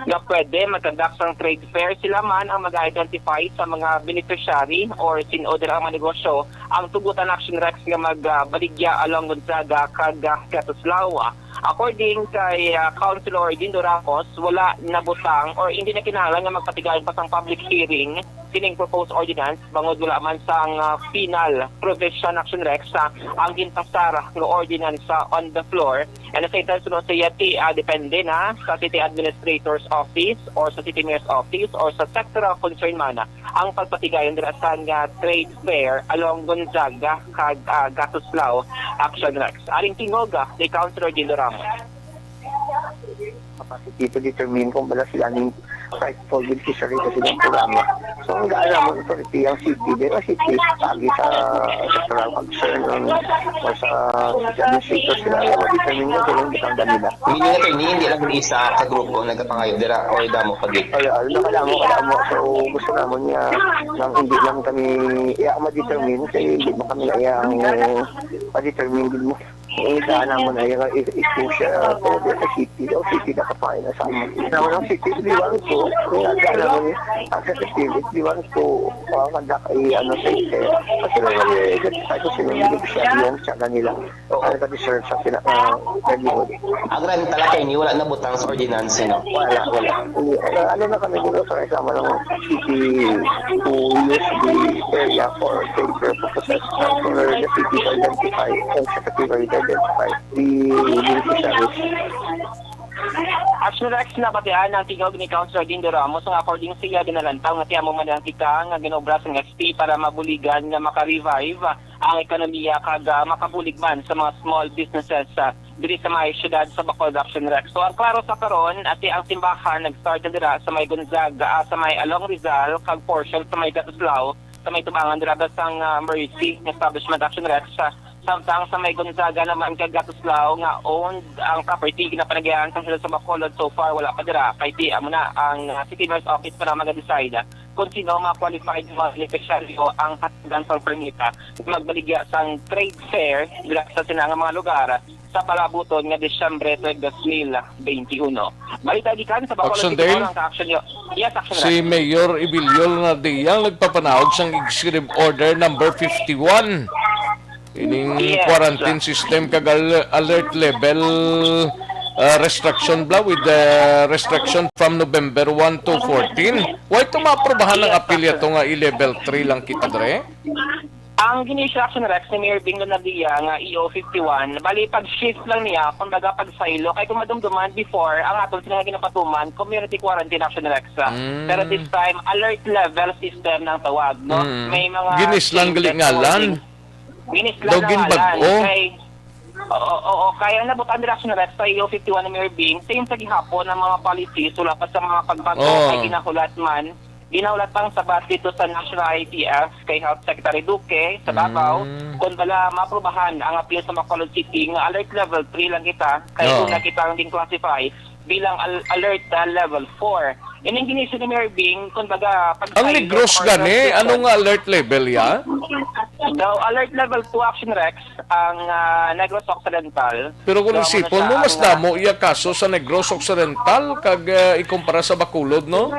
S10: nga pwede mag-conduct ng trade fair. Sila man ang mag-identify sa mga beneficiary or sin-order ang mga negosyo ang tugutan action rex nga magbaligya along Gonzaga kag Gatuslao. According kay Councilor Dindo Ramos, wala nabutang or hindi na kinahanglan nga magpatigayon pa sang public hearing sining proposed ordinance bangod wala man sa final provision action rex ang ginpasar ng ordinance on the floor. And sa ito sunod sa yati depende na sa city administrator's office or sa city mayor's office or sa sectoral concern man ang pagpatigayon dira sa trade fair along Gonzaga kag Gatuslao action rex. Aring tingog kay Councilor Dino Ramos.
S7: Capacity to determine kung bala sila ng rightful beneficiary sa silang programa. So, ang gaalam mo authority ang city, pero city, pagi sa sectoral concern o sa administrator sila, ayaw determine na silang bitang nila.
S11: Meaning na hindi lang isa ka grupo nagkapangayo dira o damo pagit.
S7: Kalamo. So, gusto naman niya nang hindi lang kami ma-determine kasi hindi mo kami ma-determine din mo. Itaan naman na yung issue siya sa city. O city na kapain na sa amin. Naman ang city, liwan ko. Itaan naman yung accessibility. Liwan ko kandak ay sa ite. Kasi naman i-identify ko sila yung beneficiary yung siya nila. Ano ka-deserve sa livelihood.
S11: Ang rin talaga ini wala na butang sa ordinance, no?
S7: Wala. Ano na kami dito sa kasama ng city to use the area for trade purposes for the city to identify and secretary to identify the beneficiaries.
S10: Action Rex na batian ang tingog ni Councilor Dindo Ramos nga according siya ginalantaw nga tiyan mo man ang tika nga ginobra sa XP para mabuligan nga maka-revive ang ekonomiya kag makabulig man sa mga small businesses diri sa may syudad sa Bacolod Action Rex. So ang klaro sa karon ati ang simbahan nag-start na dira sa may Gonzaga sa may Along Rizal kag portion sa may Gatuslao sa may tubangan dira sang Mercy Establishment Action Rex samtang sa may Gonzaga naman kag Gatuslao nga owned ang property ginapanagayaan sa sila sa Bacolod. So far wala pa dira kay ti amo na ang city mayor's office para mag-decide kung sino ma-qualified mga beneficiaryo ang hatagan sa permita magbaligya sang trade fair dira sa sinang mga lugar sa palabuton nga Disyembre 2021. Balita gikan sa Bacolod
S1: Action
S10: City
S1: Day?
S10: Hall ang action yes action
S1: Si Mayor Ibiliol na diyang nagpapanahog sang Executive Order number 51. Ining
S10: Yes.
S1: quarantine system kag alert level restriction bla with the restriction from November 1 to 14. Why ito maaprobahan ng apelya to nga i-level 3 lang kita dre?
S10: Ang gini-instruction Rex ni Mayor Bing Nadia nga EO51, bali pag-shift lang niya, kung baga pag-silo, kaya kung madumduman before, ang atong sila ginapatuman, community quarantine action Rex. Pero this time, alert level system ng tawag, no? May mga...
S1: Ginis lang galingalan.
S10: Ginis lang
S1: Dogin
S10: ngalan.
S1: bag-o.
S10: Oo, kaya nabutan nila action Rex sa EO51 ni Mayor Bing, same sa gihapon ng mga policies, wala pa sa mga pagbago, ay ginahulat man, ginaulat pang sabat dito sa National ITF kay Health Secretary Duque sa Davao kung bala maaprubahan ang appeal sa Bacolod City nga alert level 3 lang kita kaya una kita ang din classify bilang alert level 4. Ining ginisyo ni Mayor Bing kung baga pag
S1: Ang Negros gani, ano nga alert level ya?
S10: daw alert level 2 action Rex ang Negros Occidental.
S1: Pero kung
S10: Daw
S1: isipon mo,
S10: muna
S1: mas
S10: siya ang,
S1: damo iya kaso sa Negros Occidental kag ikumpara sa Bacolod, no?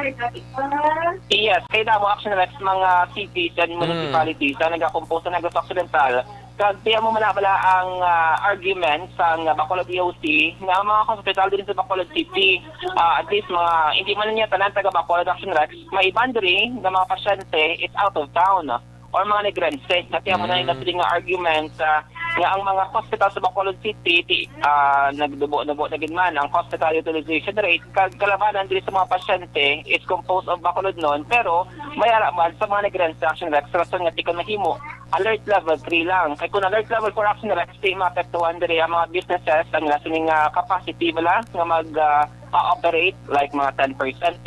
S10: Yes, kaya damo action Rex mga cities and municipalities na nagakompose sa Negros Occidental. Kag tiyan mo malabala ang argument sa Bacolod EOC nga ang mga hospital din sa Bacolod City, at least mga hindi man niya tanan taga Bacolod Action Rex, may boundary ng mga pasyente it's out of town or mga negrense. Tiyan mo na yung argument nga ang mga hospital sa Bacolod City nagdubo-dubo na gidman ang hospital utilization rate kag kalabanan diri sa mga pasyente is composed of Bacolod noon pero may araman sa mga negrense action Rex rason nga tikon mahimo alert level 3 lang. Kay kung alert level 4 action Rex di maapektuhan diri ang mga businesses ang nasining capacity bala nga mag-operate like mga 10%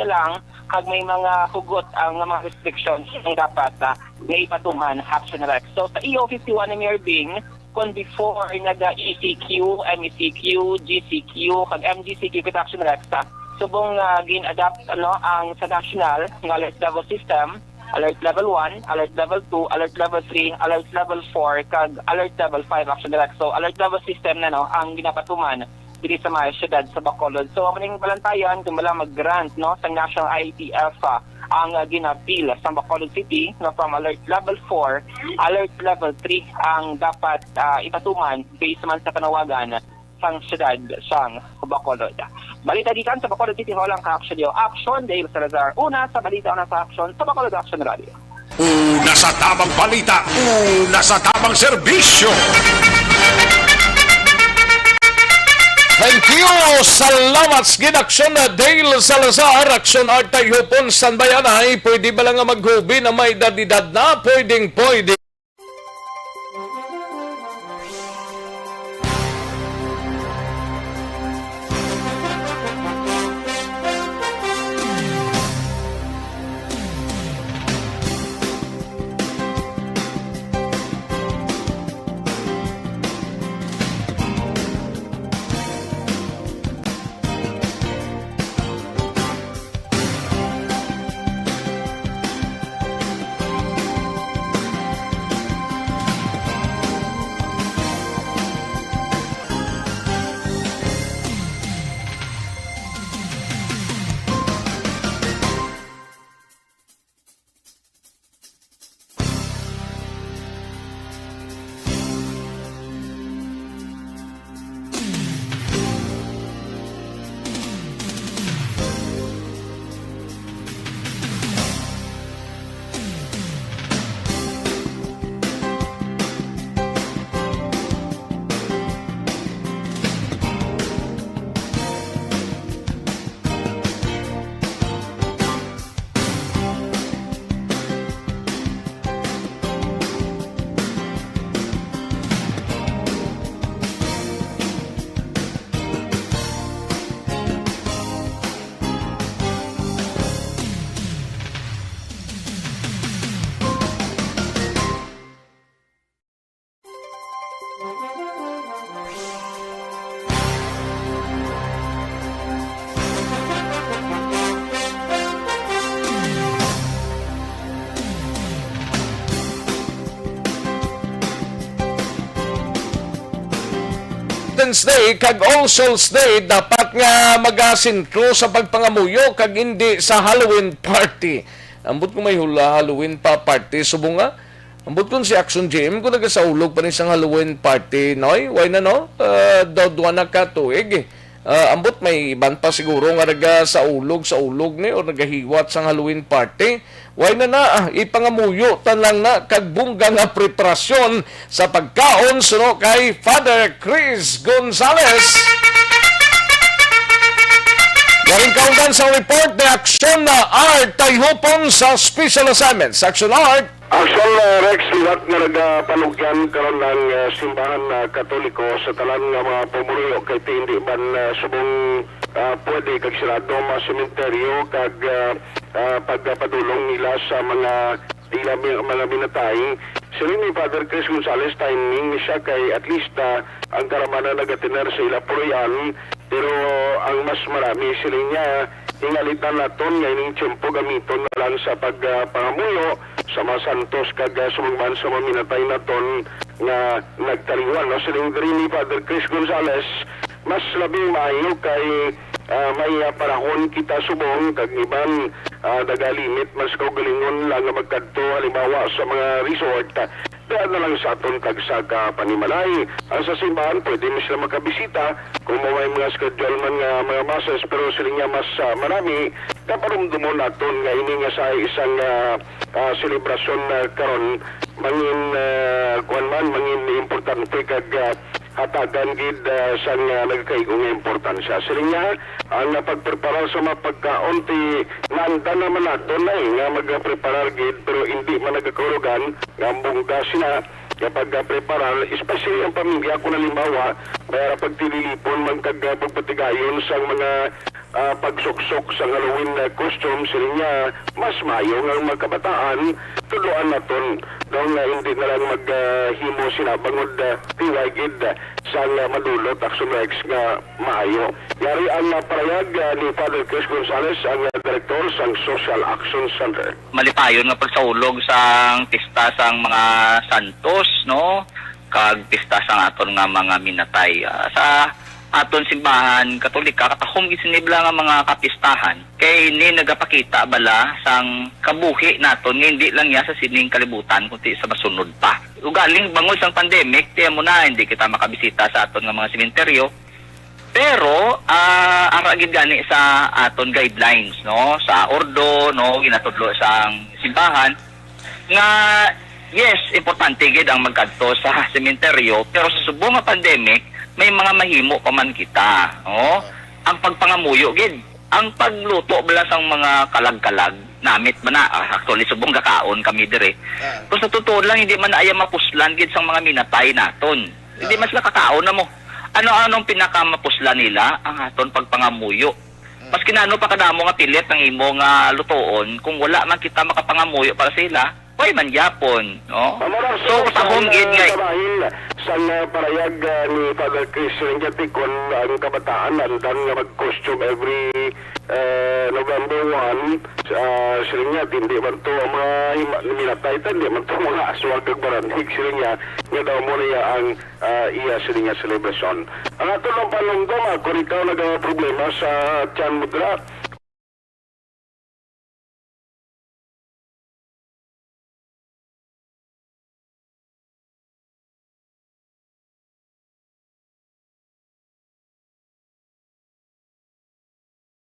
S10: lang kag may mga hugot ang mga restrictions ang dapat nga ipatuman action Rex. So sa EO51 ni Mayor Bing kung before nag-ECQ, MECQ, GCQ, kag MGCQ kita action Rex subong gin-adapt ang sa national ng alert level system, alert level 1, alert level 2, alert level 3, alert level 4, kag alert level 5 action Rex. So alert level system na ang ginapatuman diri sa mga syudad sa Bacolod. So maning balantayan kung bala mag-grant sa National IETF ang ginapil sa Bacolod City na from alert level 4, alert level 3 ang dapat ipatuman based man sa panawagan sang siyudad sang Bacolod. Balita gikan sa Bacolod City Hall ang Aksyon. Aksyon, Dale Salazar. Una sa balita, una sa Aksyon sa Bacolod Action Radio.
S4: Una sa tamang balita, una sa tamang serbisyo.
S1: Thank you! Salamat sa ginaksyon na Dale Salazar. Aksyon art tayo po sa bayanay. Pwede ba lang nga maghubi na may dadidad na? Pwede. Independence Day kag All Souls Day dapat nga magasinkro sa pagpangamuyo kag hindi sa Halloween party. Ambot ko may hula Halloween pa party subong nga. Ambot ko si Aksyon Jim ko nagasaulog pa rin sa Halloween party noy. Why na no? Dodwa na ka tuig. Ambot may iban pa siguro nga naga sa ulog ni o nagahiwat sa Halloween party. Why na ipangamuyo tan lang na kagbungga nga preparasyon sa pagkaon suno kay Father Chris Gonzales. Galing kaundan sa report ni Aksyon na Art tayhopon sa Special Assignments. Aksyon Art.
S12: Aksyon Rex, liwat nga nagapanugyan karon ng simbahan katoliko sa talang nga mga pumuriyo kay hindi man subong pwede kag sirado mga sementeryo kag pagpadulong nila sa mga mga binatay. Sila ni Father Chris Gonzales timing siya kay at least ang karamana nagatiner sa ila puriyan, pero ang mas marami sila niya ingalitan naton nga ining tiyempo gamiton na lang sa pagpangamuyo sa mga santos kag sumangman sa mga minatay naton nga nagtaliwan. No? Siling ni Father Chris Gonzales mas labing maayo kay may panahon kita subong kag iban nagalimit mas kaugalingon lang nga magkadto halimbawa sa mga resort dahil na lang sa aton tagsaka panimalay. Ang sa simbahan pwede mo sila makabisita kung may mga schedule man nga mga masses, pero sila nga mas marami kaparumdumon naton nga ini nga sa isang selebrasyon karon mangin mangin importante kag hatagan gid sa nagkaigong importansya. Sila nga ang pagprepara sa mga pagkaon ti nanda naman nato na nga magpreparar gid pero hindi man nagkakurugan nga bungga sila kapag preparar, especially ang pamilya ko na limbawa para pagtililipon man kag pagpatigayon sa mga pagsuksok sa Halloween costume sila nga mas mayo nga mga kabataan tuluan naton daw nga hindi na lang maghimo sila bangod tiwagid sa madulot Aksyon Rex nga maayo. Yari ang parayag ni Father Chris Gonzales, ang direktor sa Social Action Center.
S13: Malipayon nga pagsaulog sa pista sang mga santos, no? Kag pista sang aton nga mga minatay. Sa aton simbahan Katolika katahom isinibla nga mga kapistahan kay ni nagapakita bala sang kabuhi naton nga hindi lang ya sa sining kalibutan kundi sa masunod pa. Ugaling bangod sang pandemic tiyan mo na hindi kita makabisita sa aton nga mga sementeryo Pero ara gid gani sa aton guidelines no sa ordo no ginatudlo sa simbahan nga yes importante gid ang magkadto sa sementeryo pero sa subong nga pandemic may mga mahimo pa man kita no ang pagpangamuyo gid ang pagluto bala sang mga kalag-kalag namit man na actually subong gakaon kami dire kung sa totoo lang hindi man na aya mapuslan gid sang mga minatay naton hindi mas kakaon na mo ano-anong pinakamapusla nila ang aton pagpangamuyo. Mas kinano pa kadamo nga pilit ang imo nga lutoon kung wala man kita makapangamuyo para sila, why man yapon, no? So sa home gid nga
S12: sa parayag ni Father Chris Ringati kon ang kabataan andan nga mag-costume every November 1 sila hindi man to ang mga minatay hindi man to mga aswag kag baranhig sila nga daw mo niya ang iya sila nga celebration. Ang ato lang palungdong kung ikaw nag-problema sa tiyan mudra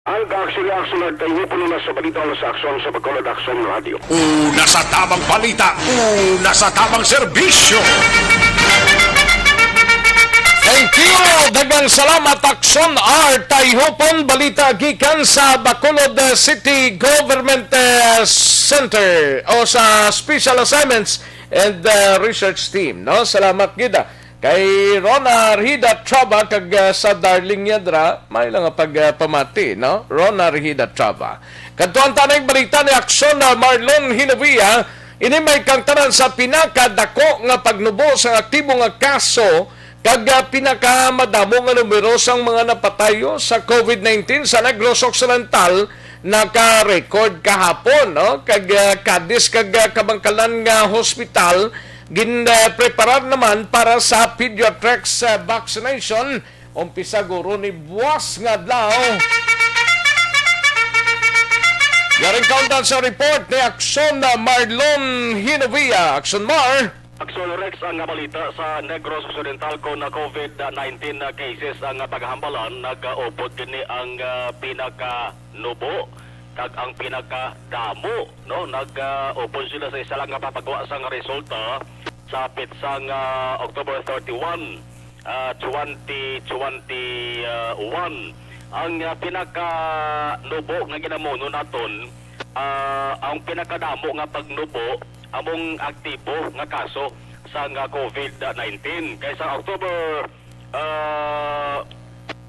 S12: ang Aksyon tayo po na sa Balita sa Aksyon sa Bacolod Aksyon Radio.
S4: Una sa tamang balita, una sa tamang serbisyo.
S1: Thank you! Dagang salamat Aksyon R. Tayhopon balita gikan sa Bacolod City Government Center o sa Special Assignments and Research Team. No? Salamat gida. Kay Rona Rihida Traba kag sa Darling Yadra, may lang pagpamati, no? Rona Rihida Traba. Kadtuan tanay balita ni Aksyon na Marlon Hinavia, ini may kangtanan sa pinakadako nga pagnubo sa aktibo nga kaso kag pinakamadamo nga numero sang mga napatayo sa COVID-19 sa Negros Occidental naka-record kahapon, no? Kag Cadiz kag Kabangkalan nga hospital gin-preparar naman para sa pediatrics vaccination. Umpisa guro ni buwas nga adlaw. Yaring kauntan sa report ni Aksyon na Marlon Hinavia. Aksyon Mar.
S9: Aksyon Rex ang balita sa Negros Occidental ko na COVID-19 cases ang paghambalan nag-upod kini ang pinaka-nubo kag ang pinaka-damo no nag-upod sila sa isa lang nga papagawa sang resulta sa pitsang October 31 2021 ang pinaka-nubo nga ginamuno naton ang pinaka-damo nga pagnubo among aktibo nga kaso sa COVID-19 kaysa October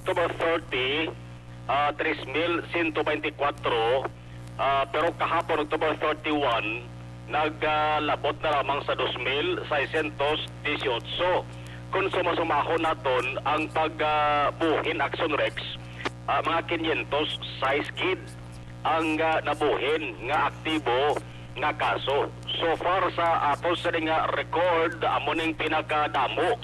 S9: 30 3,124 pero kahapon October 31 naglabot na lamang sa 2,618 kung sumasumahon naton ang pagbuhin Aksyon Rex mga 500 size kid ang nabuhin nga aktibo nga kaso. So far sa ato sa nga record amoning pinakadamo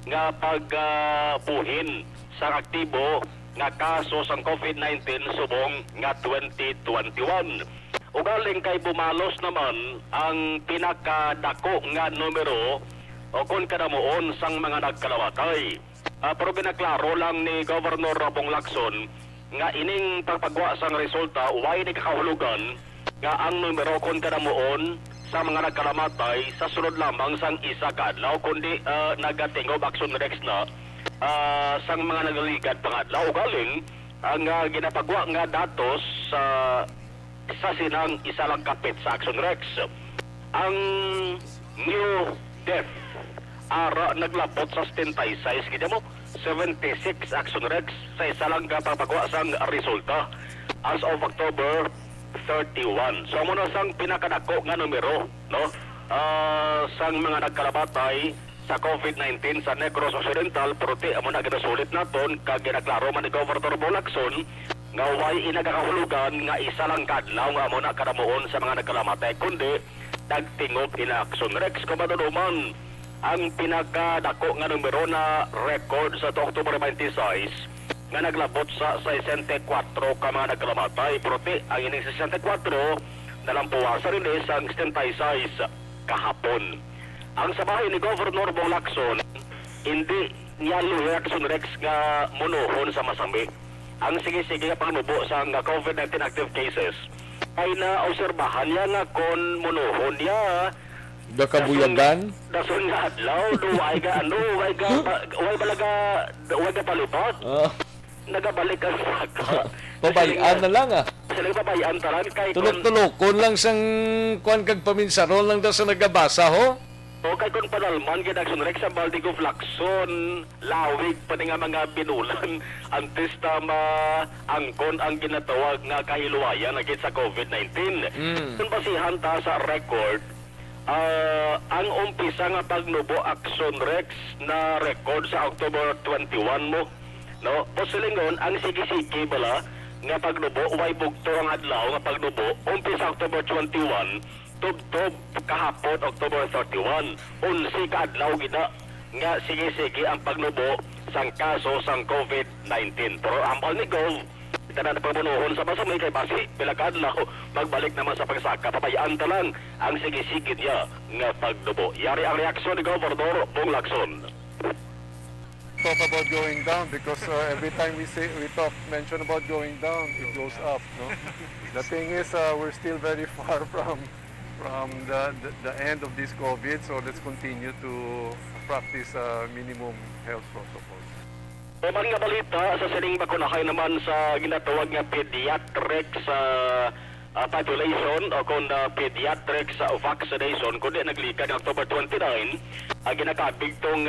S9: nga pagbuhin sa aktibo nga kaso sang COVID-19 subong nga 2021. Ugaling kay bumalos naman ang pinakadako nga numero o kung kadamuon sang mga nagkalawatay. Pero ginaklaro lang ni Governor Robong Lacson nga ining pagpagwa sang resulta way ni kakahulugan nga ang numero kung kadamuon sa mga nagkalamatay sa sunod lamang sang isa kaadlaw kundi nagatingob Aksyon Rex na sang mga nagaligad pangadlaw galing ang ginapagwa nga datos sa sinang isa lang kapit sa Aksyon Rex. Ang new death ara naglapot sa 76 kita mo 76 Aksyon Rex sa isa lang kapagwa sang resulta as of October 31. So muna sang pinakadako nga numero no sang mga nagkalamatay sa COVID-19 sa Negros Occidental prote amo na ginasulit naton kag ginaklaro man ni Governor Bolakson nga way inagakahulugan nga isa lang kadlaw nga amo na kadamuon sa mga nagkalamatay kundi nagtingog ina Aksyon Rex kumaduman ang pinakadako nga numero na record sa October 26 nga naglabot sa 64 ka mga nagkalamatay prote ang ining 64 nalampuwa sa rilis ang 76 kahapon. Ang sabahin ni Governor Bolakson, hindi
S12: niya luya Aksyon Rex nga monohon sa masami. Ang sige-sige nga pangnubo sa COVID-19 active cases ay na-obserbahan niya nga kon monohon niya
S1: Gakabuyagan?
S12: dason nga adlaw, duway ka ano, way ka palibot. Nagabalik ang saka.
S1: Pabayaan na lang
S12: Sila pabayaan taran kay
S1: Tulok-tulokon lang sang kuan kag paminsaron lang daw sa nagabasa ho.
S12: o kay kon panalman kay Aksyon Rex ang balde ko flakson, lawig pati nga mga binulan antes ta angkon ang ginatawag nga kahiluwayan agit sa COVID-19. Kung basihan ta sa record, ang umpisa nga pagnubo Aksyon Rex na record sa October 21 mo, no? Posilingon ang sige-sige bala nga pagnubo way bugto ang adlaw nga pagnubo umpisa October 21 tubtob kahapon October 31 11 ka adlaw gina nga sige-sige ang pagnubo sang kaso sang COVID-19. Pero ambal ni Gov kita na pamunuhon sa masamay kay basi pila ka adlaw magbalik naman sa pagsaka, pabayaan ta lang ang sige-sige niya nga pagnubo. Yari ang reaksyon ni Gobernador Bong Lacson.
S14: Talk about going down because every time we mention about going down, it goes up. No, the thing is we're still very far from the end of this COVID, so let's continue to practice minimum health protocols.
S12: Naman nga balita sa sining bakunahay naman sa ginatawag nga pediatric sa population o kung pediatric sa vaccination kundi naglikad ng October 29 ginakabig tong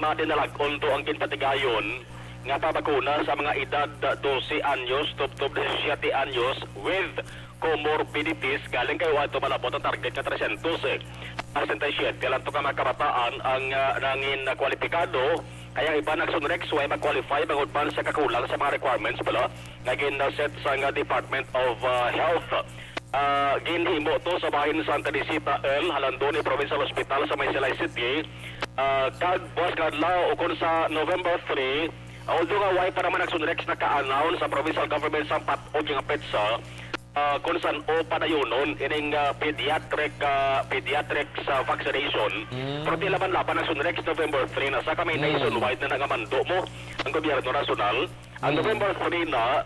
S12: madinalagon to ang ginpatigayon nga pabakuna sa mga edad 12 anyos tubtob 17 anyos with comorbidities galing kay wato malabot ang target nga 300 67 lang to ka mga kabataan ang nangin na kwalipikado. Kaya iba Aksyon Rex way mag-qualify bangod pa sa kakulang sa mga requirements pala na set sa Department of Health. Ginhimo to sa bahin Santa Isidro L. Halandoni Provincial Hospital sa Maysilay City. Kag buwas kadlaw o kung sa November 3, although nga way para man Aksyon Rex naka-announce sa provincial government sa patog yung petsa kung saan o padayonon ining pediatric sa vaccination. Pero di laban-laban ang Sunrex November 3 na sa kami nationwide na nangamando mo ang gobyerno nasyonal. Ang November 3 na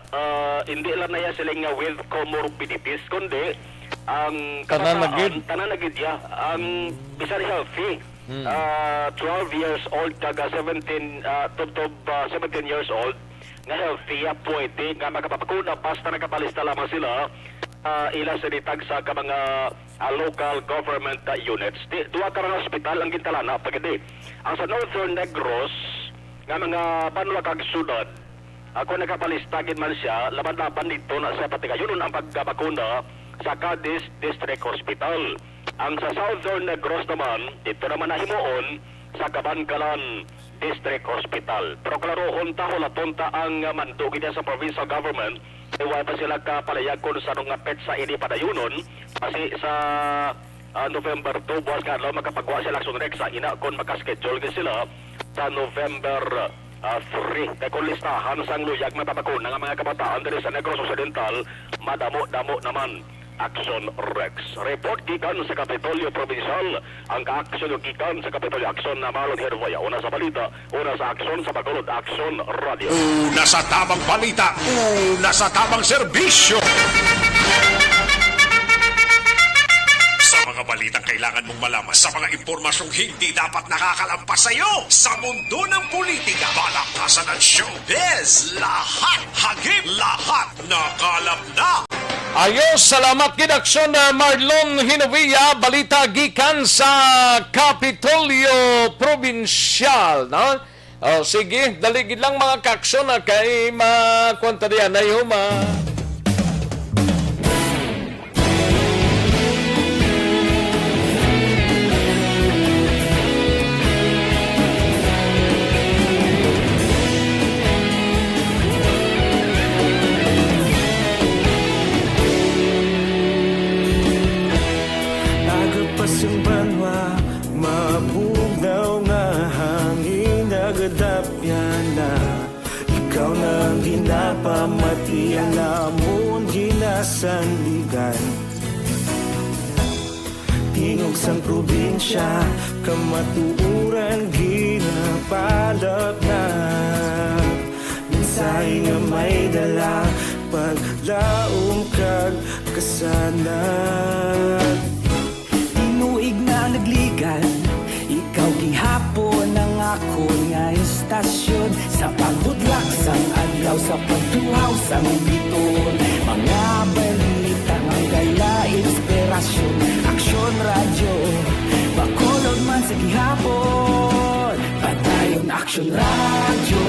S12: hindi lang na siling with comorbidities kundi ang tananagid ya ang bisan healthy 12 years old kaga 17 years old nga healthy pwede nga makapapakuna basta nakapalista lamang sila ila sa ditag sa mga local government units. Duwa ka ng hospital ang gintalana pagdi. Ang sa Northern Negros nga mga banwa kag syudad ako nakapalista gid man siya laban-laban dito na sa patigayon ang pagbakuna sa Cadiz District Hospital. Ang sa Southern Negros naman dito naman nahimuon sa Kabankalan District Hospital. Pero klarohon ta hulatonta ang mandugi niya sa provincial government iwa pa sila kapalayag kung sa nung petsa ini padayunon kasi sa November 2 buwas kadlaw makapagawa sila Aksyon Rex sa ina kung makaschedule sila sa November 3 kay kung listahan sang luyag mapapakuna ng mga kabataan diri sa Negros Occidental madamo-damo naman Aksyon Rex. Report gikan sa Kapitolyo Provincial. Ang ka-aksyon gikan sa Kapitolyo Aksyon na Marlon Hervoya. Una sa balita, una sa aksyon sa Bacolod Aksyon Radio.
S4: Una sa tamang balita, una sa tamang serbisyo. Sa mga balitang kailangan mong malaman, sa mga impormasyong hindi dapat nakakalampas sa iyo, sa mundo ng politika, balakasan at showbiz, lahat hagip, lahat nakalap na.
S1: Ayos, salamat gid Aksyon na Marlon Hinovia, balita gikan sa Kapitolyo Provincial, no? Sige, daligid lang mga kaksyon na kay makwanta diyan na yung
S5: Yung banwa, mabugaw nga hangin nagadapyan na ikaw nang ginapamati ang lamon ginasandigan tingog sang probinsya kamatuuran ginam palap na mensahe nga may dala paglaom kag kasanan.
S6: Tinuig na nagligan, ikaw gihapon ang ako nga istasyon. Sa paghudlak sang adlaw, sa pagtuhaw sang biton, mga balita nga gala inspirasyon. Aksyon radyo, bakolod man sa gihapon. Padayon Aksyon radyo,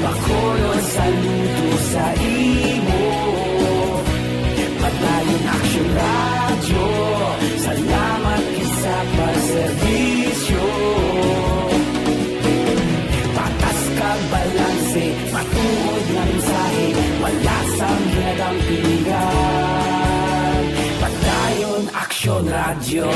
S6: bakolod saludo sa imo. Padayon Aksyon radyo, salamat sa pagserbisyo. Patas kag balanse, matuod na mensahe, wala sang hinadang pilihan. Padayon Aksyon radyo.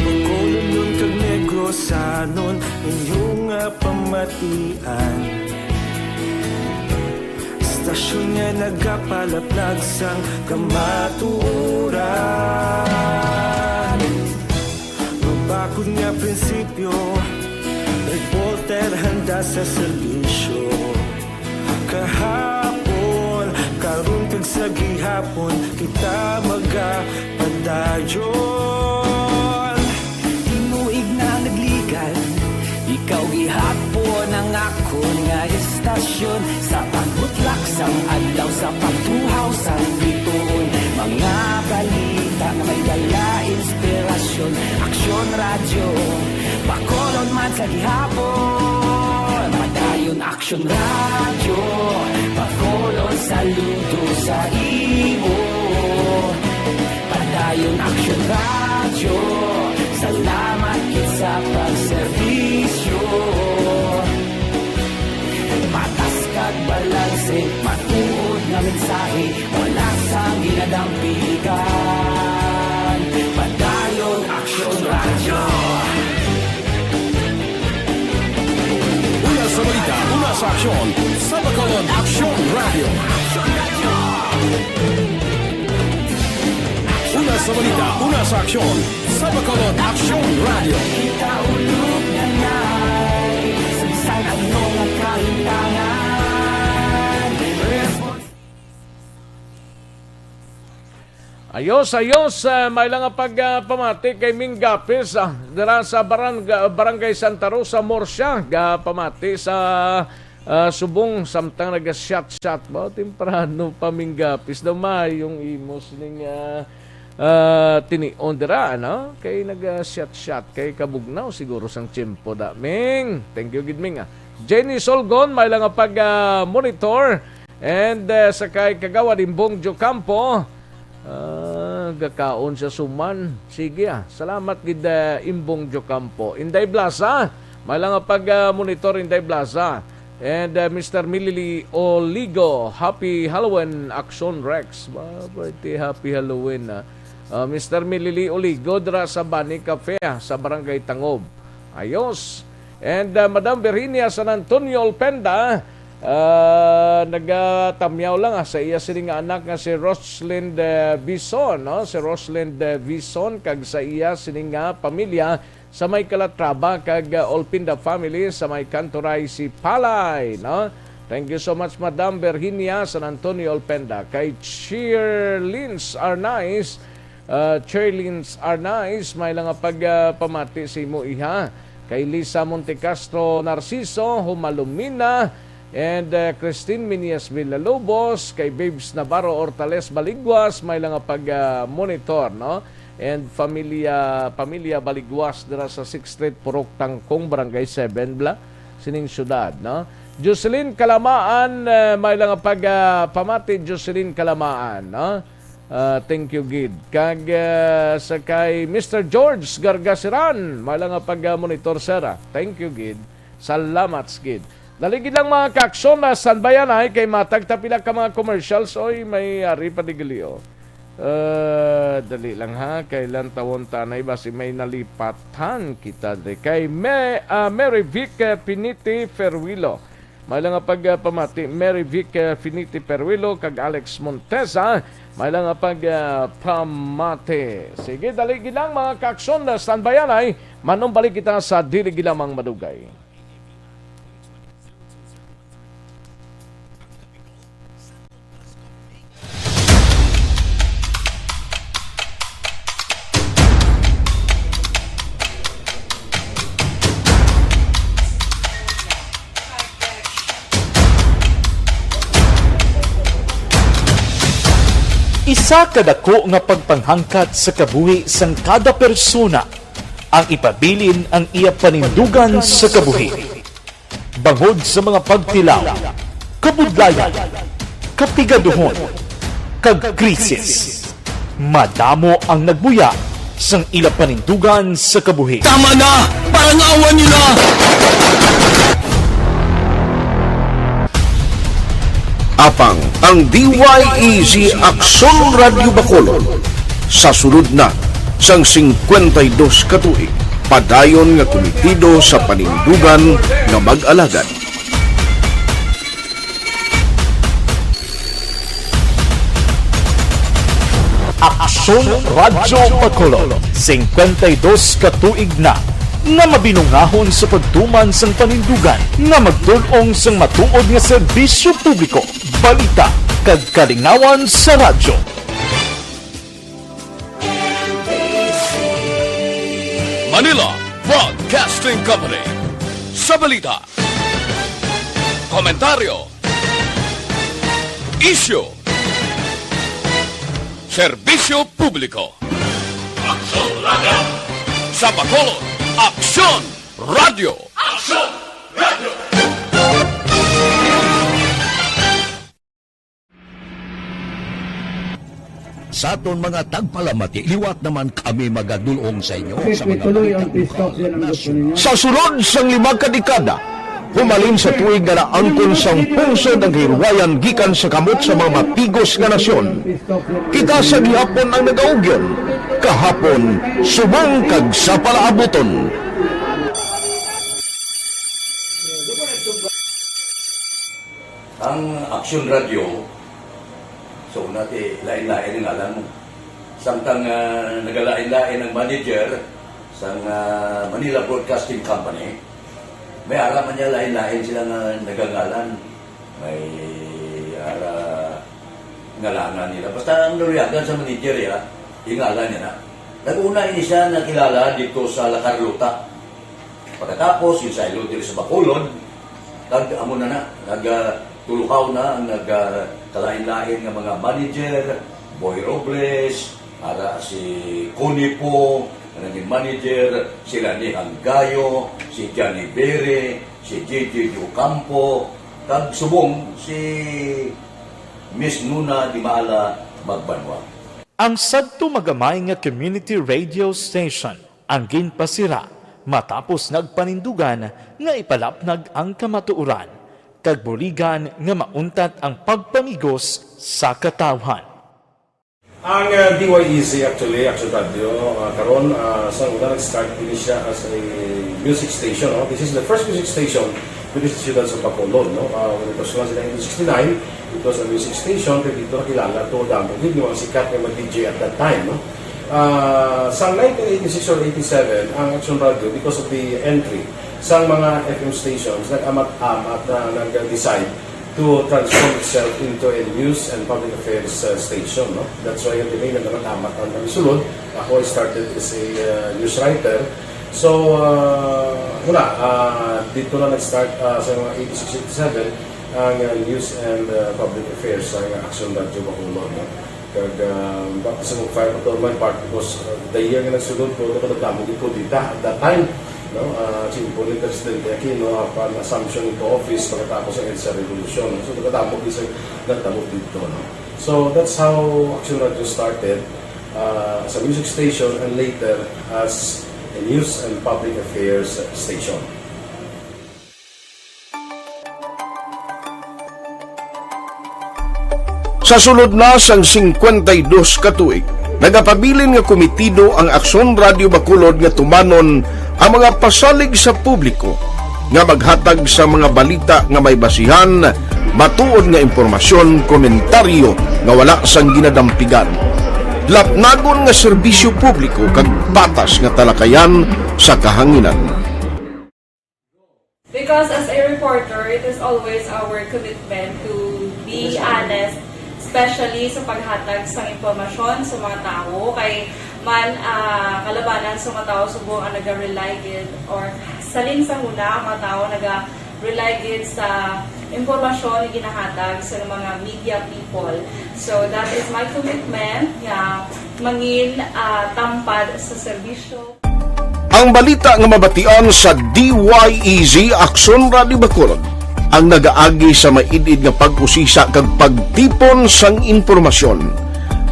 S5: Bakolod nun kag Negrosanon, inyong pamatian. Stasyon nga nagapalaplag sang kamatuoran. Mabakod nga prinsipyo, reporter handa sa serbisyo. Kahapon, karon kag sa gihapon, kita magapadayon.
S6: Tinuig na nagligan, ikaw gihapon ang ako nga istasyon. Sa pagbutlak sang adlaw, sa pagtuhaw sang biton, mga balita nga may dala inspirasyon. Aksyon radyo, bakolon man sa gihapon. Padayon Aksyon radyo, bakolon saludo sa imo. Padayon Aksyon radyo, salamat kit sa pagserbisyo. Patas kag balanse, matuod na mensahe, wala sang ginadampigan. Padayon Aksyon radyo.
S4: Una sa balita, una sa aksyon, sa Bacolod Aksyon Radio. Una sa balita, una sa aksyon, sa Bacolod Aksyon Radio.
S6: Kita ulog na na'y sagsang ang mga kahintangan.
S1: Ayos, may lang pamati kay Ming Gapis dira sa Barangay Santa Rosa, Morsia. Pamati sa subong samtang nag-shot ba? Temprano pa Ming Gapis daw yung imos ning tinion dira, no? Kay nag-shot kay kabugnaw siguro sang tiyempo da. Ming, thank you gid Ming. Jenny Solgon, may lang monitor. And sakay kagawa Dimbong Jocampo. Gakaon sa suman. Sige salamat gid Imbong Jocampo. Inday Blaza, may lang monitor Inday Blaza. And Mr. Milili Oligo, Happy Halloween Aksyon Rex. Happy Halloween. Mr. Milili Oligo dira sa Bani Cafe sa Barangay Tangob. Ayos. And Madam Virginia San Antonio Olpenda, nagatamyaw lang sa iya sining anak nga si Rosalind Bison, no? Si Rosalind Bison kag sa iya sining pamilya sa may Calatrava kag Olpinda family sa may Cantoray si Palay, no? Thank you so much Madam Virginia San Antonio Olpenda. Kay Cheerlins Arnaiz, may lang pamati si mo iha. Kay Lisa Montecastro Narciso Humalumina, and Christine Minias Villalobos, kay Babes Navarro Ortales Baligwas, may lang monitor, no? And pamilya Baligwas dira sa 6th Street, Purok Tangkong, Barangay 7 bla, sining syudad, no? Jocelyn Kalamaan, may lang pamati Jocelyn Kalamaan, no? Thank you gid. Kag sa kay Mr. George Gargasiran, may lang monitor sir. Thank you gid. Salamat gid. Daligid lang mga kaksyon na sanbayan ay kay matagtapila ka mga commercials. Oy, may ari pa digilio. Dali lang ha. Kailan tawon tanay basi may nalipatan kita de. Kay Mary Vic Piniti Ferwilo. may lang nga pagpamati Mary Vic Finiti Peruilo kag Alex Montesa, may lang nga pagpamati. Sige, dali gilang mga kaaksyon na standbayan ay manong balik kita sa dili gilamang madugay.
S15: Isa kadako nga pagpanghangkat sa kabuhi sang kada persona ang ipabilin ang iya panindugan sa kabuhi. Bangod sa mga pagtilaw, kabudlayan, kapigaduhon, kag krisis. Madamo ang nagbuya sang ila panindugan sa kabuhi.
S4: Tama na! Parang awan nyo na!
S16: Apang ang DYEZ Aksyon Radio Bacolod sa sulod na sang 52 katuig padayon nga komitido sa panindugan nga mag-alagad.
S15: Aksyon Radio Bacolod 52 katuig na nga mabinungahon sa pagtuman sang panindugan nga magtulong sang matuod nga serbisyo publiko, balita kag kalingawan sa radyo.
S4: Manila Broadcasting Company sa balita, komentaryo, issue, serbisyo publiko.
S2: Aksyon Radio!
S4: Sa Bacolod, Aksyon Radio!
S2: Aksyon Radio!
S17: Sa aton mga tagpalamati, liwat naman kami magadulong sa inyo sa mga
S16: Sa sulod sang 5 kadekada, humalin sa tuig na naangkon sang pungsod ang hirwayan gikan sa kamot sa mga mapigos nga nasyon. Kita sa gihapon ang nagaugyon, kahapon subong kag sa palaabuton.
S18: Ang Aksyon Radio, so nati lain-lain ang alam mo. Samtang nagalain-lain ang manager sa Manila Broadcasting Company, may araman niya lain-lain sila nga nagangalan. May ngalangan nila. Basta ang nariyagan sa manager ya, ingalan niya na. Nag-una ini siya nakilala dito sa La Carlota. Pagkatapos, yung sa Ilodil sa Bacolod, amo na nagtulukaw na ang nagkalain-lain ng mga manager, Boy Robles, si Conipo, naging manager, sila ni Hanggayo, si Johnny Bere, si JJ Ocampo, kag subong si Miss Nuna Di Maala Magbanwa.
S15: Ang sadto magamay nga community radio station ang ginpasira matapos nagpanindugan nga ipalapnag ang kamatuoran kag buligan nga mauntat ang pagpamigos sa katawhan.
S19: Ang DYEZ actually, Aksyon Radio, karon sa una nag-start din siya as a music station. No? This is the first music station within the ciudad sa Bacolod. No? When it was launched in 1969, it was a music station. Kaya dito nakilala to damo. Hindi mga sikat na mag-DJ at that time. No? Sa 1986 or 87, ang Aksyon Radio, because of the entry sa mga FM stations, nag-amat-amat na nag-decide to transform itself into a news and public affairs station. No? That's why yung dinay na naman-amat ang namisulod. Ako, I started as a news writer. So, dito na nag-start sa mga 86-87 ang news and public affairs sa Aksyon Radio Bacolod. No? Kag bakit sa mga fire to my part because the year nga nagsulod ko, nagdamog ko dito at that time. No, Bulig Presidente Aquino upon assumption into office pagkatapos ng EDSA Revolution. So, nagdamog dito. No? So, that's how Aksyon Radio started as a music station and later as a news and public affairs station.
S16: Sa sulod na sang 52 katuig, nagapabilin nga komitido ang Aksyon Radio Bacolod nga tumanon ang mga pasalig sa publiko nga maghatag sa mga balita nga may basihan, matuod nga impormasyon, komentaryo nga wala sang ginadampigan. Lapnagon nga serbisyo publiko kag patas nga talakayan sa kahanginan.
S20: Because as a reporter, it is always our commitment to be honest, especially sa paghatag sa impormasyon sa mga tao, kay man kalabanan sa mga tao subong ang nag-rely gid or salin sa muna ang mga tao nag-rely gid sa impormasyon na ginahatag sa mga media people. So that is my commitment nga mangin tampad sa serbisyo.
S16: Ang balita nga mabatian sa DYEZ Aksyon Radio Bacolod ang nagaagi sa maidid nga pag-usisa kag pagtipon sang impormasyon.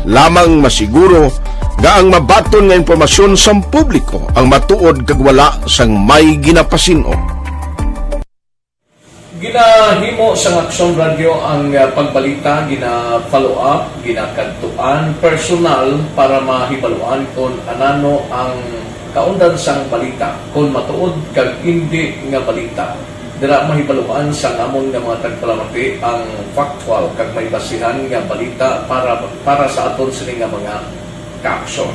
S16: Lamang masiguro nga ang mabaton nga impormasyon sang publiko ang matuod kag wala sang may ginapasino.
S1: Ginahimo sa Aksyon Radio ang pagbalita, gina-follow up, ginakadtuan personal para mahibaluan kung anano ang kaundan sang balita, kung matuod kag hindi nga balita. Dira mahibaluan sa amon nga mga tagpalamati ang factual kag may basihan nga balita para sa aton sini nga mga kaaksyon.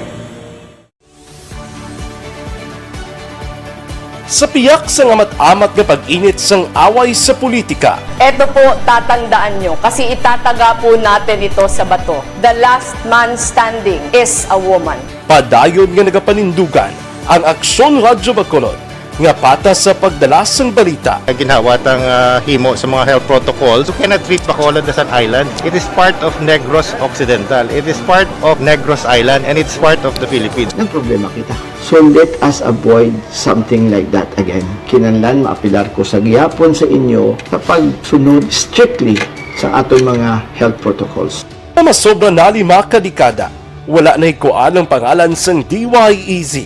S15: Sa piyak sa amat-amat nga pag-init sang away sa politika.
S21: Ito po, tatandaan nyo, kasi itataga po natin ito sa bato. The last man standing is a woman.
S15: Padayon nga nagapanindugan ang Aksyon Radio Bacolod nga patas sa pagdala sang balita.
S22: Ginhawat ang himo sa mga health protocols. You cannot treat Bacolod as an island. It is part of Negros Occidental. It is part of Negros Island and it's part of the Philippines.
S23: Ang problema kita. So let us avoid something like that again. Kinahanglan maapilar ko sa gihapon sa inyo sa pagsunod strictly sa aton mga health protocols.
S15: Masobra na 5 kadekada, wala na ikuan ang pangalan sang DYEZ,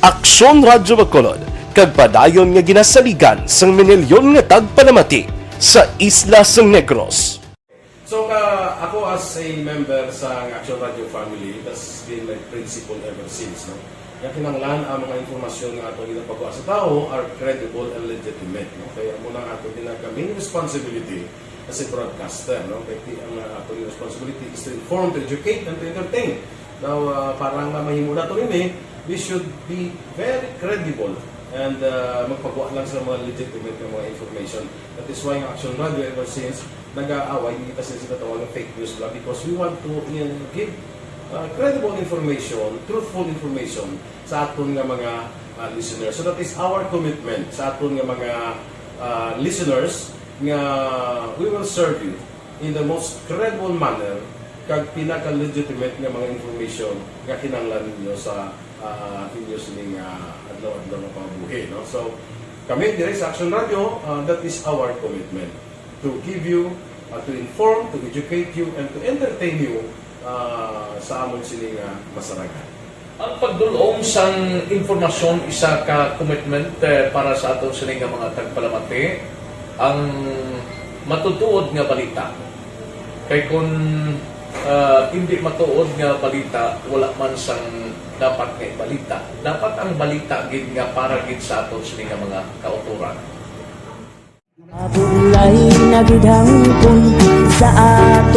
S15: Aksyon Radio Bacolod, kag padayon nga ginasaligan sang minilyon nga tagpanamati sa isla sang Negros.
S19: So ako as a member sa Aksyon Radio family, that's been my principle ever since. No? Kaya kinanglan ang mga informasyon nga ato ginapagawa sa tao are credible and legitimate. No? Kaya muna ato main responsibility as a broadcaster. No? Kaya ang ato responsibility is to inform, to educate, and to entertain. Now, parang mahimo na ito rin we should be very credible and magpagawa lang sa mga legitimate na mga information. That is why ang Aksyon Radio ever since nag-aaway kita sa tawag ng fake news lang because we want to give credible information, truthful information sa aton nga mga listeners. So that is our commitment sa aton nga mga listeners nga we will serve you in the most credible manner kag pinaka-legitimate nga mga information nga kinahanglan ninyo sa inyo sining adlaw-adlaw nga pamumuhi. No? So, kami dire sa Aksyon Radio, that is our commitment to give you, to inform, to educate you, and to entertain you sa amon sining masaragan.
S1: Ang pagdulong sang informasyon isa ka commitment para sa aton sining mga tagpalamati ang matutuod nga balita. Kay kung hindi matuod nga balita, wala man sang dapat nga balita. Dapat ang balita gid nga para gid sa aton sining mga kauturan.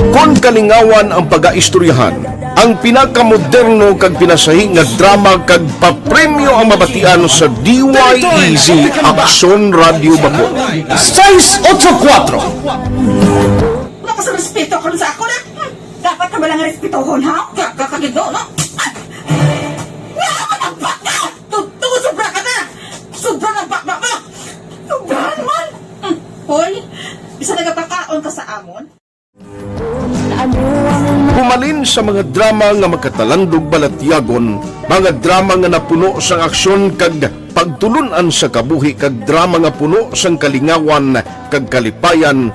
S16: Kon kalingawan ang pag-aistoryahan, ang pinakamoderno kag pinasahi nga drama kag papremyo ang mabatian sa DYEZ Aksyon Radio Bacolod. 684.
S24: Wala ka sa respeto ko sa ako na. Dapat ka ba lang respetohon, ha? Kakagido, no? Tungkol sobra ka na! Sobra ng bakbak mo! Sobra naman! Hoy, bisa nagapakaon ka sa amon?
S16: Humalin sa mga drama nga magkatalandog balatyagon, mga drama nga napuno sang aksyon kag pagtulunan sa kabuhi kag drama nga puno sang kalingawan kag kalipayan,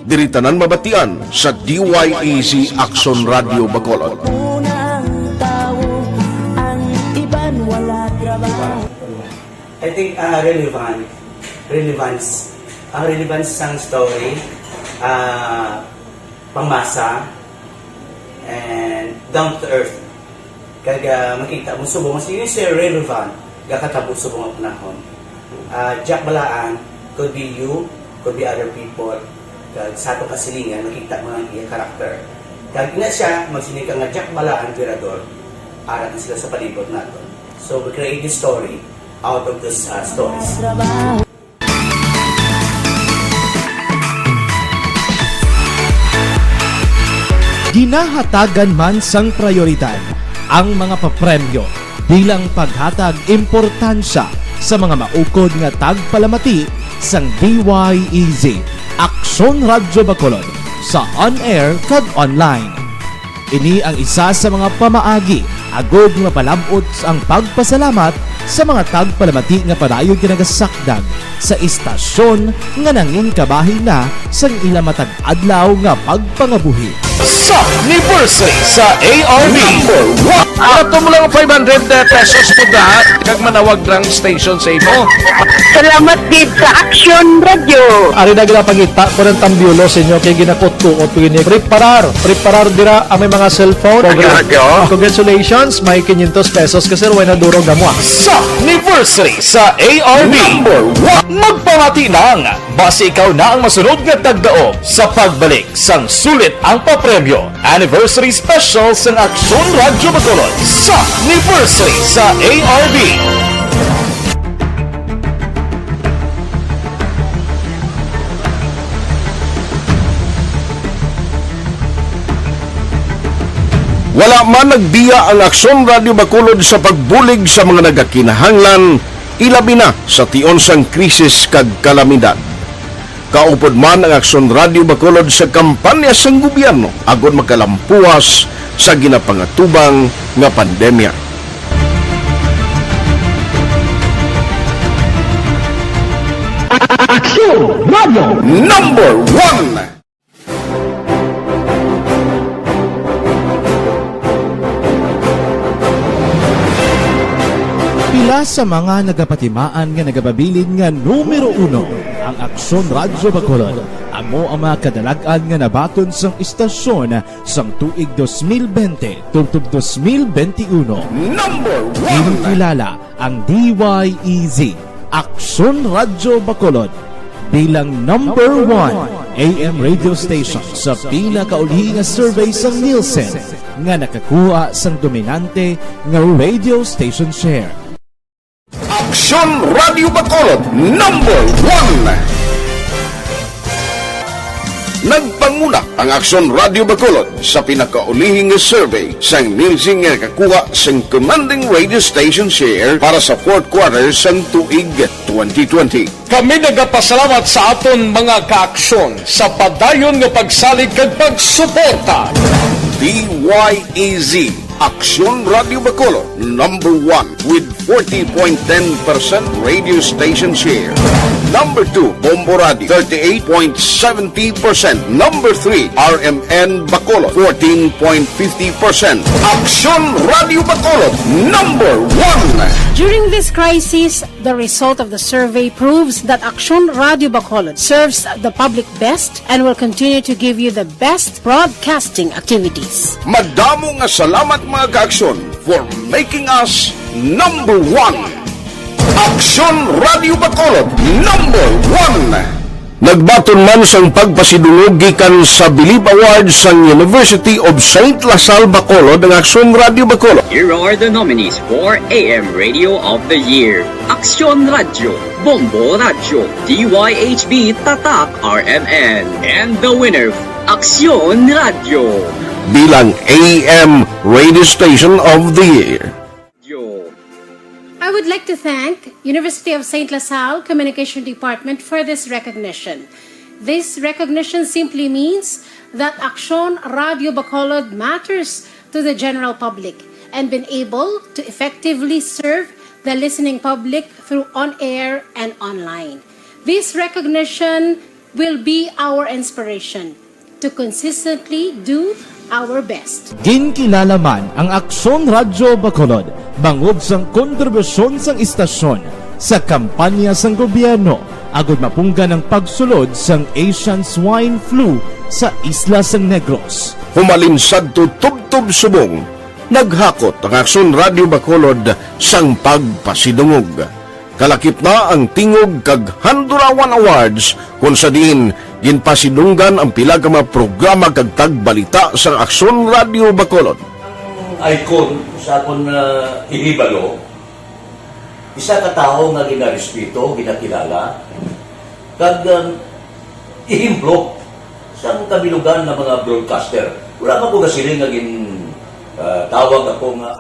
S16: diritanan mabatian sa DYEZ Aksyon Radio Bacolod.
S25: I think relevance ng story, pangmasa, and down to earth. Kaya makita mo subong, mas yun siya relevant, kakatabo subong ang panahon. Jack Balaan, Could be you, could be other people. Kag sa ato kasilingan, makita mga iyang karakter. Kag ina siya, magsinig ka nga Jack Bala ang Pirador, arat na sila sa palibot nato. So we create this story out of these stories.
S15: Ginahatagan man sang prioridad ang mga papremyo bilang paghatag importansya sa mga maukod nga tagpalamati sang DYEZ Aksyon Radyo Bacolod sa on-air kag online. Ini ang isa sa mga pamaagi agod mapalabot ang pagpasalamat sa mga tagpalamati nga padayon kinagasakdag sa istasyon nga nangin kabahin na sang ila matag adlaw nga pagpangabuhi. Sa anniversary sa ARV ato mo lang 500 pesos po da kag manawag lang station sa imo.
S3: Salamat din sa Aksyon Radio.
S7: Ari na gila pagita ko ng tambyulo sa inyo kay ginakot-tuot ko ini preparar dira ang may mga cellphone. Congratulations, may 500 pesos kasi way na durog gamwa.
S15: Sa anniversary sa ARV magpamati nang base ikaw na ang masunod nga tagdao sa pagbalik sang sulit ang papremyo anniversary special sang Aksyon Radyo Bacolod sa anniversary sa ARV.
S16: Wala man nagbiya ang Aksyon Radio Bacolod sa pagbulig sa mga nagakinahanglan, ilabi na sa tion sang krisis kag kalamidad. Kaupod man ang Aksyon Radio Bacolod sa kampanya sang gobyerno agod makalampuas sa ginapangatubang nga pandemya.
S3: Aksyon Radio
S16: Number 1.
S15: Pila sa mga nagapatimaan nga nagababilin nga numero 1 ang Aksyon Radyo Bacolod. Amo ang mga kadalagan nga nabaton sang istasyon sang tuig 2020 tubtob 2021.
S16: Number 1.
S15: Inikilala ang DYEZ Aksyon Radyo Bacolod bilang number 1 AM radio station sa pinakauli nga survey sang Nielsen nga nakakuha sang dominante nga radio station share.
S16: Aksyon Radio Bacolod number 1. Nagpanguna ang Aksyon Radio Bacolod sa pinakaulihing survey sang Nielsen nga nakakuha sang commanding radio station share para sa fourth quarter sang tuig 2020.
S1: Kami nagapasalamat sa aton mga kaaksyon sa padayon nga pagsalig kag pagsuporta.
S16: DYEZ Aksyon Radio Bacolod number 1 with 40.10% radio station share. Number 2, Bombo Radio 38.70%. Number 3, RMN Bacolod 14.50%. Aksyon Radio Bacolod number 1.
S8: During this crisis, the result of the survey proves that Aksyon Radio Bacolod serves the public best and will continue to give you the best broadcasting activities.
S16: Madamo nga salamat mga kaaksyon for making us number 1. Aksyon Radio Bacolod number 1. Nagbaton man sang pagpasidungog gikan sa Bilib Awards sang University of St. Lasal Bacolod ang Aksyon Radio Bacolod.
S10: Here are the nominees for AM Radio of the Year: Aksyon Radio, Bombo Radio, DYHB Tatak RMN, and the winner, Aksyon Radio.
S16: Bilang AM Radio Station of the Year.
S8: I would like to thank University of St. Lasal Communication Department for this recognition. This recognition simply means that Aksyon Radio Bacolod matters to the general public and been able to effectively serve the listening public through on-air and online. This recognition will be our inspiration to consistently do our best.
S15: Ginkilala man ang Aksyon Radyo Bacolod bangod sang kontribusyon sang istasyon sa kampanya sang gobyerno agud mapunggan ang pagsulod sang Asian swine flu sa isla sang Negros.
S16: Humalin sadto tubtob subong, naghakot ang Aksyon Radio Bacolod sang pagpasidungog. kalakip na ang tingog kag Handurawan Awards kung sa din ginpasidunggan ang pila ka mga programa kag tagbalita sa Aksyon Radio Bacolod.
S18: Icon sa akong ihibalo, isa ka tao nga ginarespeto, ginakilala, kag ihimplo sa kabilugan ng mga broadcaster. Wala pa po na sila nga tawag ako nga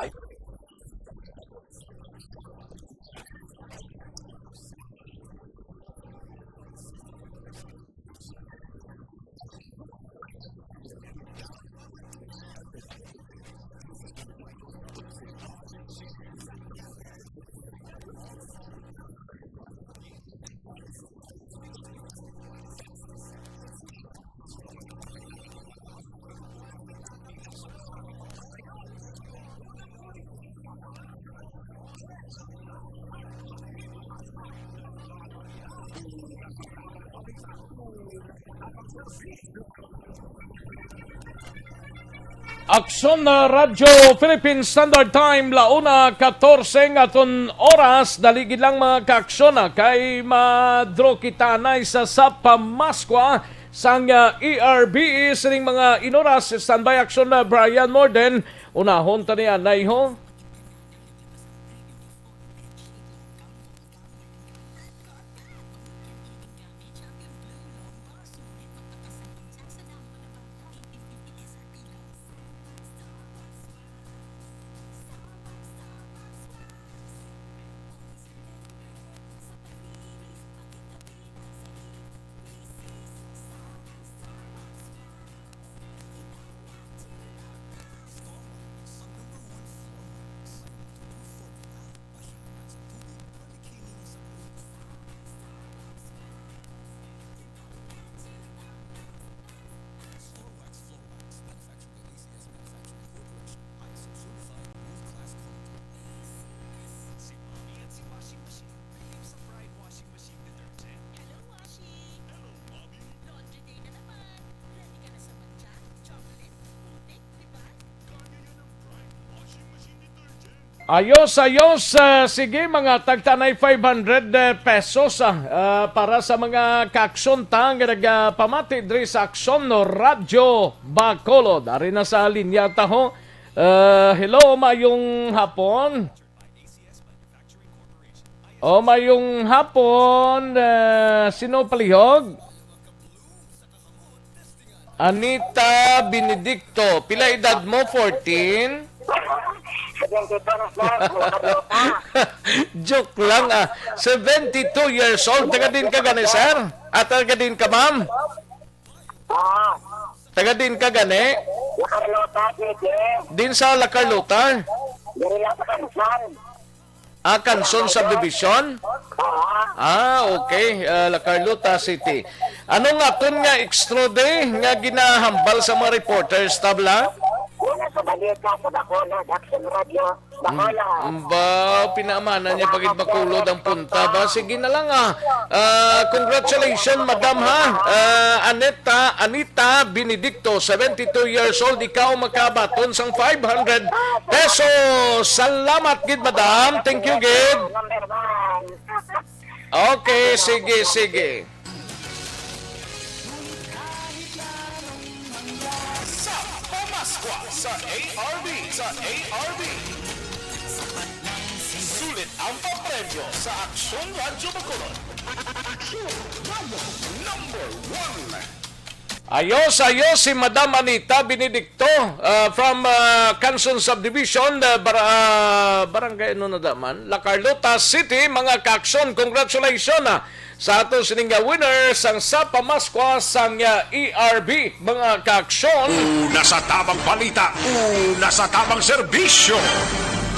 S1: Aksyon na Radyo Philippine Standard Time launa 14 aton oras daligid lang mga kaaksyon na kay madro kita na isa sa pamaskwa sang ERB sining mga inoras standby aksyon na Brian Morden unahon taniya naiho. Ayos. Sige mga tagtanay 500 pesos para sa mga kaaksyon tang nagpamati diri sa Aksyon no Radyo Bacolod. Dari na sa linya taho. Hello, mayong hapon. Mayong hapon. Sino palihog? Anita Benedicto. Pila edad mo? 14? Joke lang 72 years old. Taga din ka gani, sir? At taga din ka, ma'am? Taga din ka gani? Din sa La Carlota? Cantong Subdivision? Okay. La Carlota City. Ano nga kun nga extrude nga ginahambal sa mga reporters, tabla?
S9: Una sa Balita, sa Bacolod, Aksyon Radio, Bacolod.
S1: Pinaamanan niya pagit Bacolod ang punta ba? Sige na lang congratulations, madam ha. Anita Benedicto, 72 years old. Ikaw makabaton sang 500 pesos. Salamat gid, madam. Thank you gid. Okay, sige.
S4: Sa ARB. Sulit ang papremyo sa Aksyon Radyo Bacolod. Aksyon Radyo number 1.
S1: Ayos si Madam Anita Benedicto from Cantong Subdivision, Barangay La Carlota City. Mga kaaksyon, congratulations sa ato sininga winners ang sa pamaskwa sang ERB. Mga kaaksyon,
S4: Una sa tamang balita, una sa tamang serbisyo.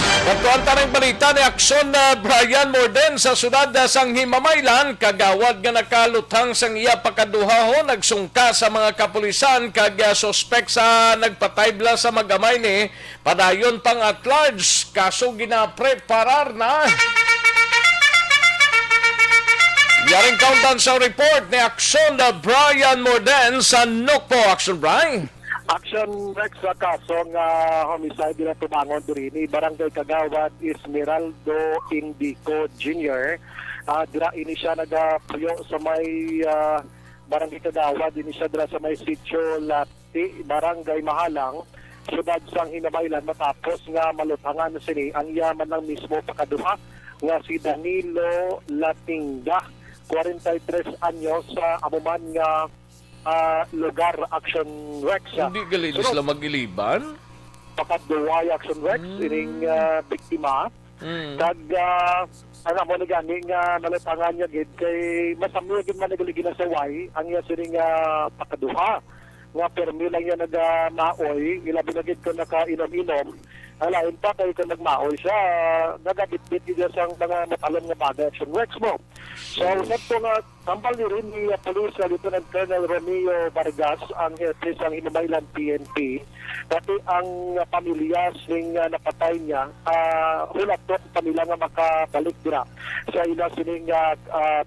S1: Kantuan tanang balita ni Aksyon na Brian Morden sa sudad sang Himamaylan, kagawad nga nakalutang sang iya pakaduhaho, nagsungka sa mga kapulisan kag suspek sa nagpataybla sa magamay ni padayon pang at large, kaso ginapreparar na. Yaring countdown sa report ni Aksyon na Brian Morden sa Nokpo. Aksyon, Brian.
S5: Action Rex sa kasong homicide na tumangon diri Barangay Kagawad Esmeraldo Indico Jr. Dira ini siya nagapuyo sa may Barangay Kagawad, ini siya dira sa may Sitio Lati, Barangay Mahalang, siyudad sang Hinamaylan, matapos nga malutangan sini ang yaman ng mismo pakaduha nga si Danilo Latinga, 43 anyos sa amuman nga lugar. Action Rex.
S1: Hindi galing sila mag-iliban?
S5: Pakaduway Action Rex, ining biktima. Kag ano mo na gani nga nalatangan niya gid kay masami gid man nagaligi na saway ang iya sining pakaduha nga permi lang yan nagmaoy, ilabi na gid ko nakainom-inom. Alain pa kayo kung nagmaoy siya, nagabit-bit yun sa mga matalon nga bagay. Action Rex mo. So, neto nga, tambal ni rin ni Police Lieutenant Colonel Romeo Vargas, ang head ang Hinamaylan PNP. Dati ang pamilya sing napatay niya, hulat to pamilya nga makabalik dira sa ila sining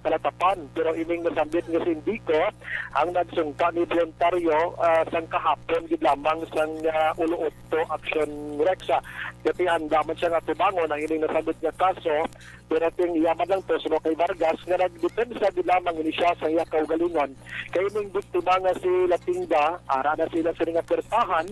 S5: talatapan. Pero ining nasambit nga sindiko, ang nagsungka ni voluntaryo sang kahapon gid lamang sang ulo to Action Rex. Dati handa man siya nga tubangon ang ining nasambit nga kaso, pero ting yaman lang to suno kay Vargas nga nagdepensa gid lamang ini siya sa iya kaugalingon. Kay ining biktima nga si Latinga, ara na sila sa nga pertahan,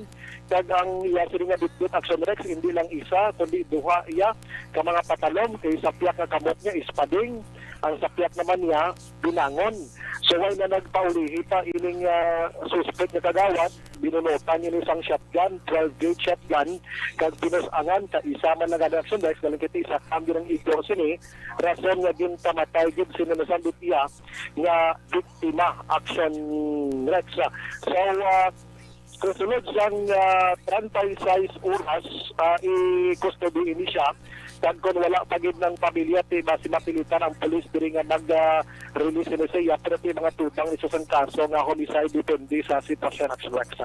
S5: kag ang iya sila nga bitbit Action Rex hindi lang isa kundi duha iya ka mga patalom kay sapyak nga kamot niya ispading, ang sapyak naman niya binangon. So why na nagpaulihi pa ining suspect na kagawad, binunutan niya isang shotgun, 12-gauge shotgun, kag pinusangan ka isa man na Action Rex galing kiti isa kambyo ng igor sini rason nga din tamatay gid sino nasambit iya nga biktima Action Rex. So kasunod siyang 36 oras i-custody ini siya. Kag kung wala pagid ng pamilya, basi mapilitan ang polis diri nga mag-release ni siya. Pero mga tutang ni sa kaso nga homicide depende sa sitwasyon Action Rex.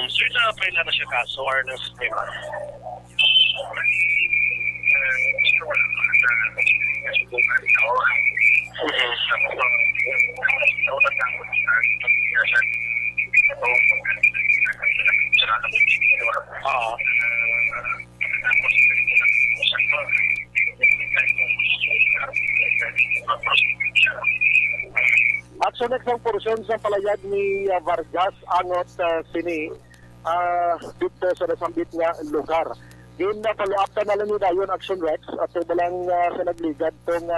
S11: Sir, na-apply na siya kaso or na-suprema?
S5: Action Rex ang porsyon sa palayag ni Vargas angot sini dito sa nasambit nga lugar. Din na paluaptan na lang nila yun Action Rex at balang sa nagligad tong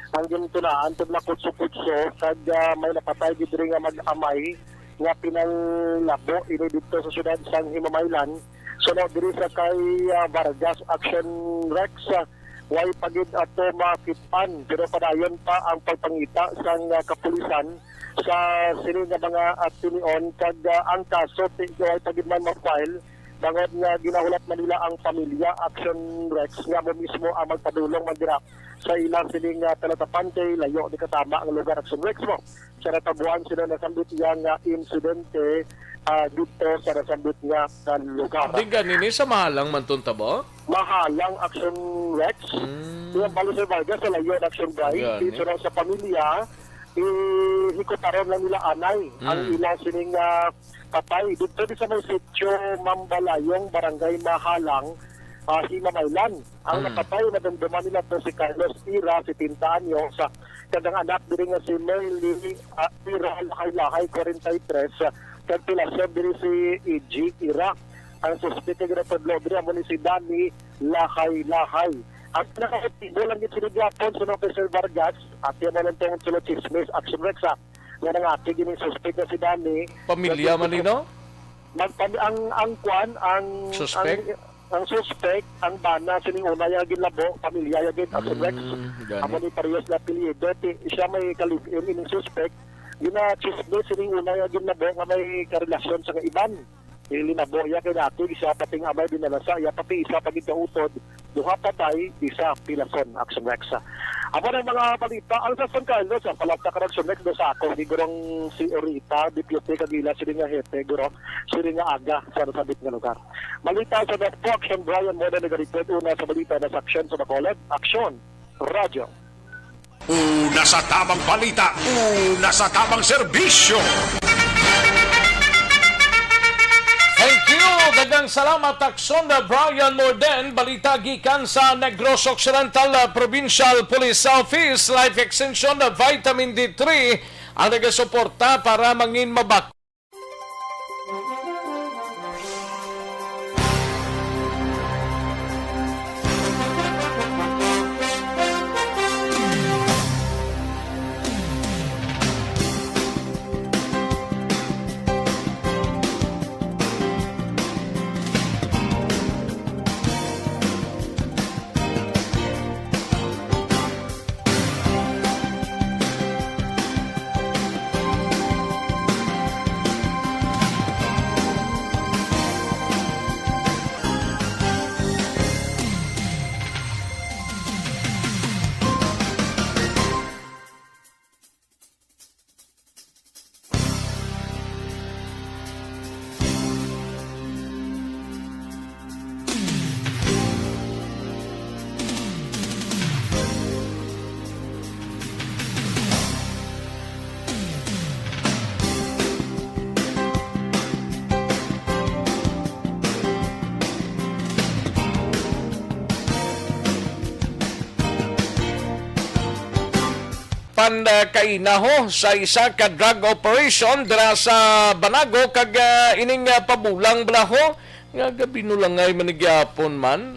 S5: ang gintunaan itong nakutso-kutso kag may napatay gid rin nga mag-amay nga pinanglabo ini dito sa syudad sang Hinamaylan. So na diri sa kay Vargas Action Rex way pagid ato makitan pero padayon pa ang pagpangita sang kapulisan sa sini nga mga atinion kag ang kaso way pagid man ma-file bangod nga ginahulat man nila ang pamilya Action Rex nga mo mismo ang magpadulong man dira sa ilang sining talatapan kay layo di katama ang lugar Action Rex mo. Sa natabuan sila nasambit yang insidente dito sa nasambit nga lugar.
S1: Di ganini sa mahalang man taba?
S5: Mahalang Action Rex. Yung balo sa Vargas sa layo Action Drive. Dito na sa pamilya, hikotaron lang nila anay ang ilang sining patay. Dito sa may sitio Mambalayong, Barangay Mahalang, Hinamaylan. Ang napatay na damdaman nila to si Carlos Ira, 70 anyos, kadang anak din nga si Merly Ira, Lahay-Lahay, 43, kantilasyon din si E.G. Ira. Ang suspect na ginapodlobre, amo ni si Danny Lahay-Lahay. Ang pinaka-tibo lang yung sinigapon sa Officer Vargas, at yan na lang itong sila chismis, Action Rex, nga nangati yung suspect na si Danny.
S1: Pamilya man nino?
S5: Ang kwan, ang
S1: suspect?
S5: Ang suspect, ang bana, sining una yung labo, pamilya yung Action Rex. Amo ni Parias na apelyido, siya may kalibin yung suspect. Yun na chismis, sining una yung labo, nga may karelasyon sa iban. Ilinabo iya kay dati, isa pating amay dinalasa, iya pati isa paging kautod, duha patay, isa pilason Aksyon Rex. Amo ng mga balita, ang sa San Carlos, sa palapta ka Aksyon Rex, do sa ako, di gurong si Orita, Deputy Kagila, sili nga hete, guro, sili nga aga, sa nasabit nga lugar. Balita sa Netpo, Aksyon Brian, muna nag-report una sa balita na sa Aksyon sa Bacolod, Aksyon Radio.
S4: Una sa tamang balita, una sa tamang serbisyo.
S1: Thank you! Dagang salamat, Aksyon Brian Morden. Balita gikan sa Negros Occidental Provincial Police Office. Life Extension Vitamin D3 ang nagasuporta para mangin mabak. Kainaho sa isa ka drug operation dira sa Banago kag ining pabulang blaho nga gabi no lang ay manigyapon man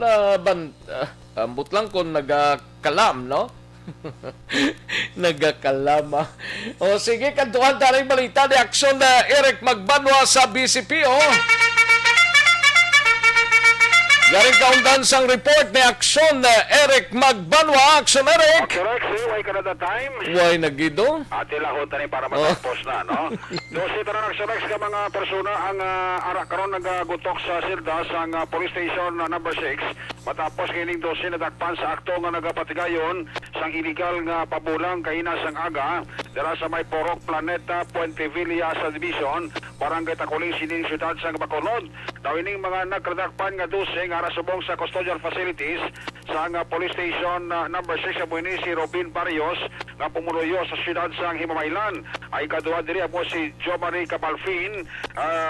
S1: ambot lang kon nagakalam no. Nagakalama. O sige, kantuhan tayo balita ni Aksyon Eric Magbanwa sa BCPO. Yaring kaundan sang report ni Aksyon Eric Magbanwa. Aksyon Eric.
S2: Aksyon Eric, why Canada time?
S1: Why nagido?
S2: Ati lahon tani para matapos na, no? Dosi tanan Aksyon Eric ka mga persona ang ara karon nagagutok sa silda sang police station number 6. Matapos kining dosi nadakpan sa akto nga nagapatigayon sang illegal nga pabulang kaina sang aga dira sa may Porok Planeta Puente Villa sa Division barangay Takuling sining siyudad sang Bacolod. Daw ining mga nagkadakpan nga dosi nga subong sa custodial facilities sa police station number 6 sa Buini si Robin Barrios nga pumuluyo sa siyudad sang Himamaylan. Ay kaduha diri po si Jo Marie Cabalfin,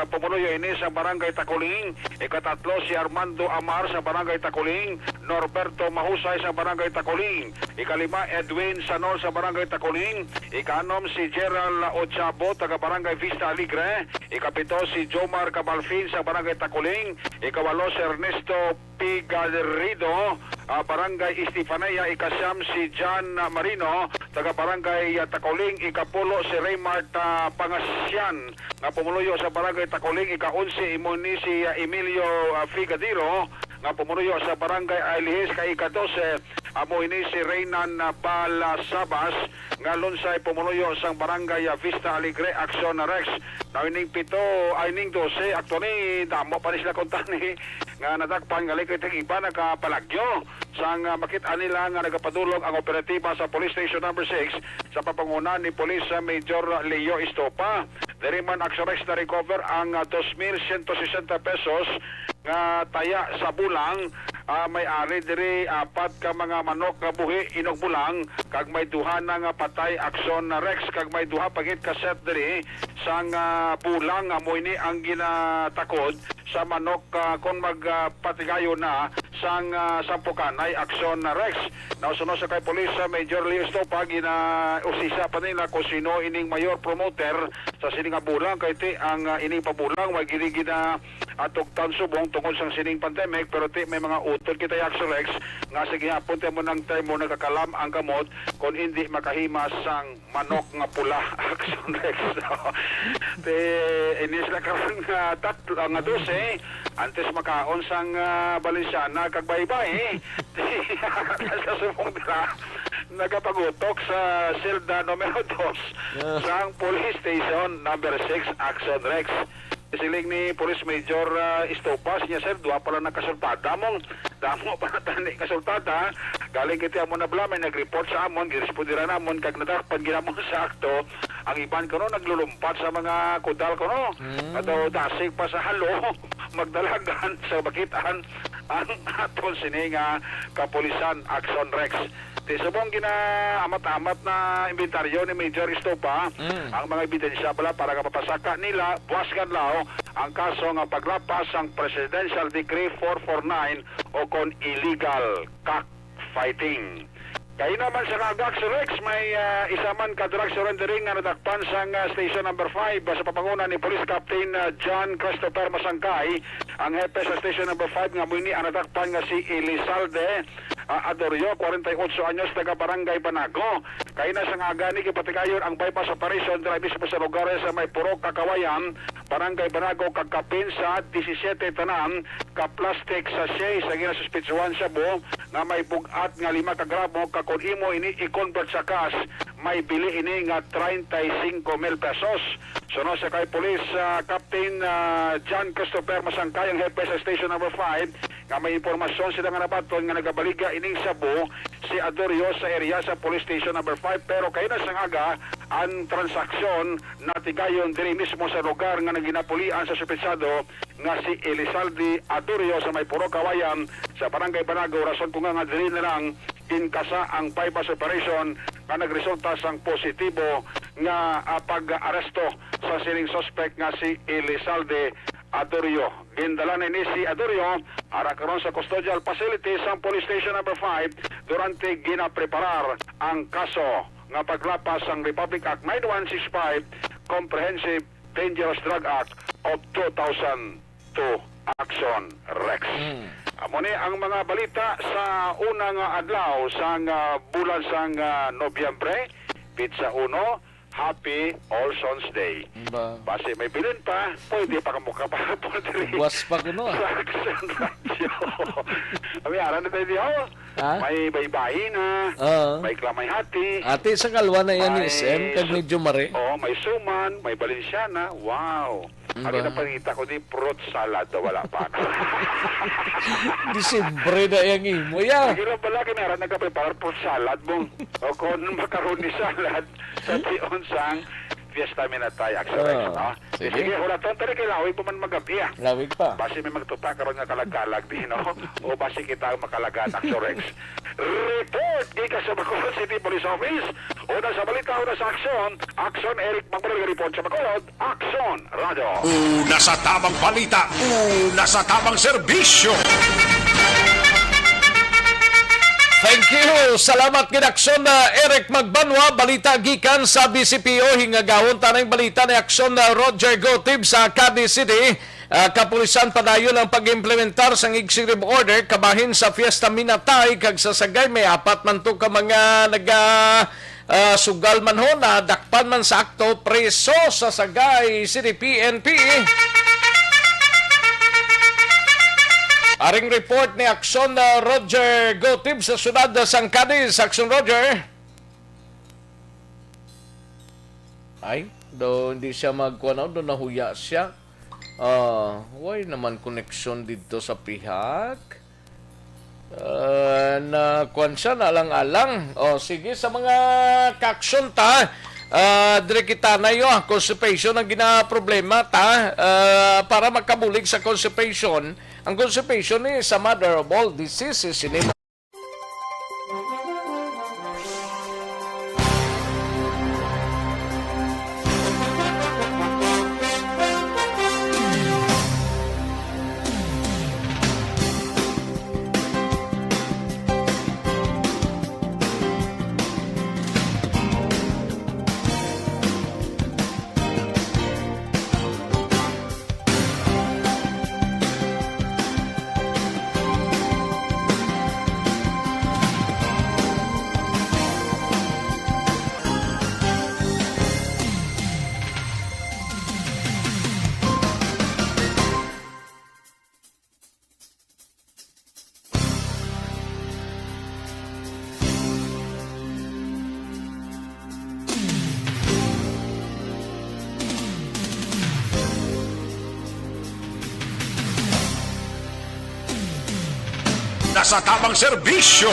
S2: pumuluyo ini sa barangay Takuling. Ikatatlo si Armando Amar sa barangay Takuling, Norberto Mahusay sa barangay Takuling. Ikalima Edwin Sanol sa barangay Takuling. Ikanom si Gerald Ochabo taga barangay Vista Alegre. Ikapito si Jomar Cabalfin sa barangay Takuling. Ikawalo si Ernesto P. Galerido, barangay Estefanaya. Ikasyam si John Marino taga barangay Takuling. Ikapulo si Raymart Pangasyan nga pumuluyo sa barangay Takuling. Ika-11 imuni si Emilio Figadiro nga pumuluyo sa barangay Ailihis. Ika-12 amo ini si Reynan Balasabas nga lunsay pumuluyo sang barangay Vista Alegre. Aksyon Rex. Ining 12 actually damo pa ni sila kontani nga nadakpan nga likit iba nakapalagyo sang makita nila nga nagapadulong ang operatiba sa police station number 6 sa papanguna ni Police Major Leo Estopa. Diri man Aksyon Rex na recover ang 2,160 pesos nga taya sa bulang. May ari diri apat ka mga manok nga buhi inog bulang kag may duha na nga patay. Aksyon Rex kag may duha pagit ka set diri sang bulang amo ini ang ginatakod sa manok kon magpatigayo na sang sampukanay. Aksyon Rex nausuno sa kay Police Major Leo Estopa usisa pa nila kung sino ining mayor promoter sa sining bulang kay ti ang ining pabulang may gina atugtan subong tungkol sa sining pandemic pero ti may mga utol kita Aksyon Rex nga sige hapon mo nang time mo nagkakalam ang gamot kung hindi makahimas sang manok nga pula. Aksyon Rex te inis na karon nga tatlo nga 12 antes makaon sang Balenciana kag baybay sa subong dira nagapagutok sa silda numero 2 sang police station number 6 Aksyon Rex. Siling ni Police Major Estopas niya, sir, duwa pala nakasultada. Damo pa na tani kasultada. Galing kiti amon na blamay, nag-report sa amon, girespondiran amon, kag natakpan ginamon sa akto. Ang iban ko no, naglulumpat sa mga kudal ko no. Ato dasig pa sa halo, magdalagan sa bakitaan ang aton sininga kapulisan Aksyon Rex. Di subong gina-amat-amat na inventaryo ni Major Estopa ang mga ebidensya pala para kapapasaka nila buwas kanlaw ang kaso nga paglapas ang Presidential Decree 449 o kon illegal cockfighting. Kaya naman sa Aksyon Rex, may isa man ka-drug surrendering nga nadakpan sa Station number 5 sa papangunan ni Police Captain John Christopher Masangkay. Ang hepe sa Station number 5 nga muni ang nadakpan nga si Elizalde Adorio, 48 anyos, taga Barangay Banago. Kaya na sa nga gani kipatikayon ang bypass operation dira mismo sa lugar sa may Purok Kakawayan, Barangay Banago, kagkapin sa 17 tanan ka plastic sachet sa ginasuspitsuhan sa buo nga may bugat nga 5 ka gramo kung imo ini i-convert sa cash, may bili ini nga 35,000 pesos. Sunod sa kay Police Captain John Christopher Masangkay, ang hepe sa Station number 5, nga may impormasyon sila nga nabaton nga nagabaliga ining Sabo si Adorio sa area sa Police Station number 5, pero kay na sang aga ang transaksyon natigayon diri mismo sa lugar nga naginapulian sa suspetsado nga si Elizalde Adorio sa may Puro Kawayan sa Barangay Banago. Rason ko nga diri na lang inkasa ang bypass operation nga nagresulta sang positibo nga pag-aresto sa sining suspect nga si Elizalde Adorio. Gindala na ni si Adorio ara karon sa custodial facility sa Police Station number 5 durante ginapreparar ang kaso nga paglapas ang Republic Act 9165 Comprehensive Dangerous Drug Act of 2002 Aksyon Rex. Amo ni ang mga balita sa unang adlaw sang bulan sang Nobyembre, Pizza 1. Happy All Souls Day. Base may bilin pa, pwede pa kamukha pa po diri.
S1: Buwas pa kuno.
S2: Sa Aksyon Radio. Abi aran na tayo diyo. May baybay na, may klamay hati.
S1: Ate sa kalwa na yan ni SM, kag medyo mare.
S2: Oh, may suman, may Balenciana. Wow. Ang pinapangita ko ni fruit salad na wala pa.
S1: Disimbre na yung imo ya.
S2: Sige lang pala, kinaran nagka-prepare fruit salad mo. O kung macaroni salad sa Tionsang Fiesta Minatay Aksyon Rex, no? Sige, hulaton tali kay lawig pa man magabi,
S1: Lawig pa.
S2: Basi may magtuta karon nga kalag-kalag di, no? O basi kita makalagan Aksyon Rex. Report ika sa Bacolod City Police Office. Una sa balita, una sa aksyon. Aksyon Eric Magbalag report sa Bacolod. Aksyon Radio.
S4: Una sa tamang balita, una sa tamang serbisyo.
S1: Thank you. Salamat gid Aksyon na Eric Magbanwa. Balita gikan sa BCPO. Hingagawon tanang balita ni Aksyon na Roger Gotib sa Cadiz City. Kapulisan padayon ang pag-implementar sa executive order kabahin sa Fiesta Minatay kag sa Sagay may apat man to ka mga sugal man ho na dakpan man sa akto preso sa Sagay City PNP. Aring report ni Aksyon na Roger Gotib sa syudad ng Cadiz. Aksyon Roger. Ay, hindi siya magkuha doon nahuya siya. Why naman connection dito sa pihak? Nakuha siya na alang-alang. Sige, sa mga kaksyon ta, dire kita na yun, constipation ang gina-problema ta, para makabulig sa constipation. Ang constipation is a mother of all diseases.
S4: nasa tamang serbisyo.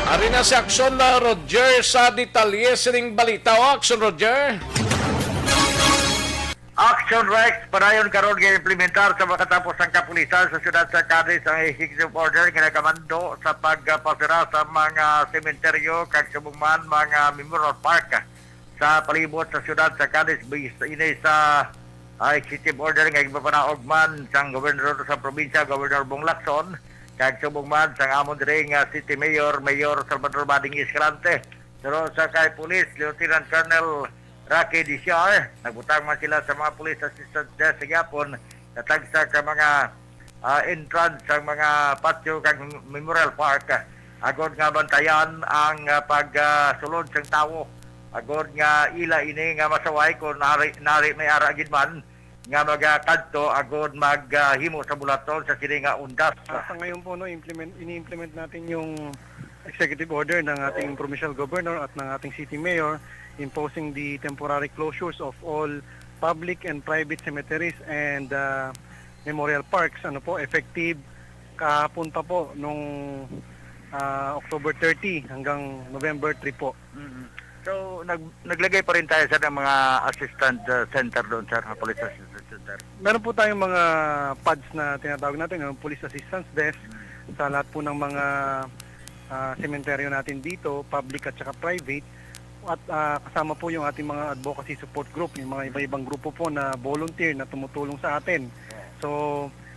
S1: Ari na si Aksyon na Roger sa detalye sining balita. O, Aksyon Roger.
S6: Action Rex, padayon karon gi-implementar sa makatapos ang kapulisan sa siyudad sa Cadiz ang executive order nga nakamando sa pagpasira sa mga sementeryo kag subugman mga memorial park sa palibot sa siyudad sa Cadiz. Ini sa executive order nga gipapanaog man sang gobernador sa probinsya, Governor Bong Lacson, kag subugman sang amon diri nga City Mayor Salvador Bading Escalante. Pero sa kay Police Lieutenant Colonel Rocky Diciar, nagbutang man sila sa mga police assistant desk sa Gapon, natagsa ka mga entrance sa mga patio kag Memorial Park. Agod nga bantayan ang pagsulod sang tawo. Agod nga ila ini nga masaway kung nari may aragid man nga magkadto agod maghimo sa bulaton sa sini nga undas.
S12: Sa ngayon po ini-implement natin yung executive order ng ating provincial governor at ng ating city mayor imposing the temporary closures of all public and private cemeteries and memorial parks. Effective kahapon pa po nung October 30 hanggang November 3 po.
S6: So naglagay pa rin tayo sa mga assistant center doon sa police assistant center.
S12: Meron po tayong mga pads na tinatawag natin, yung police assistance desk sa lahat po ng mga sementeryo natin dito, public at saka private. At kasama po yung ating mga advocacy support group, yung mga iba-ibang grupo po na volunteer na tumutulong sa atin. So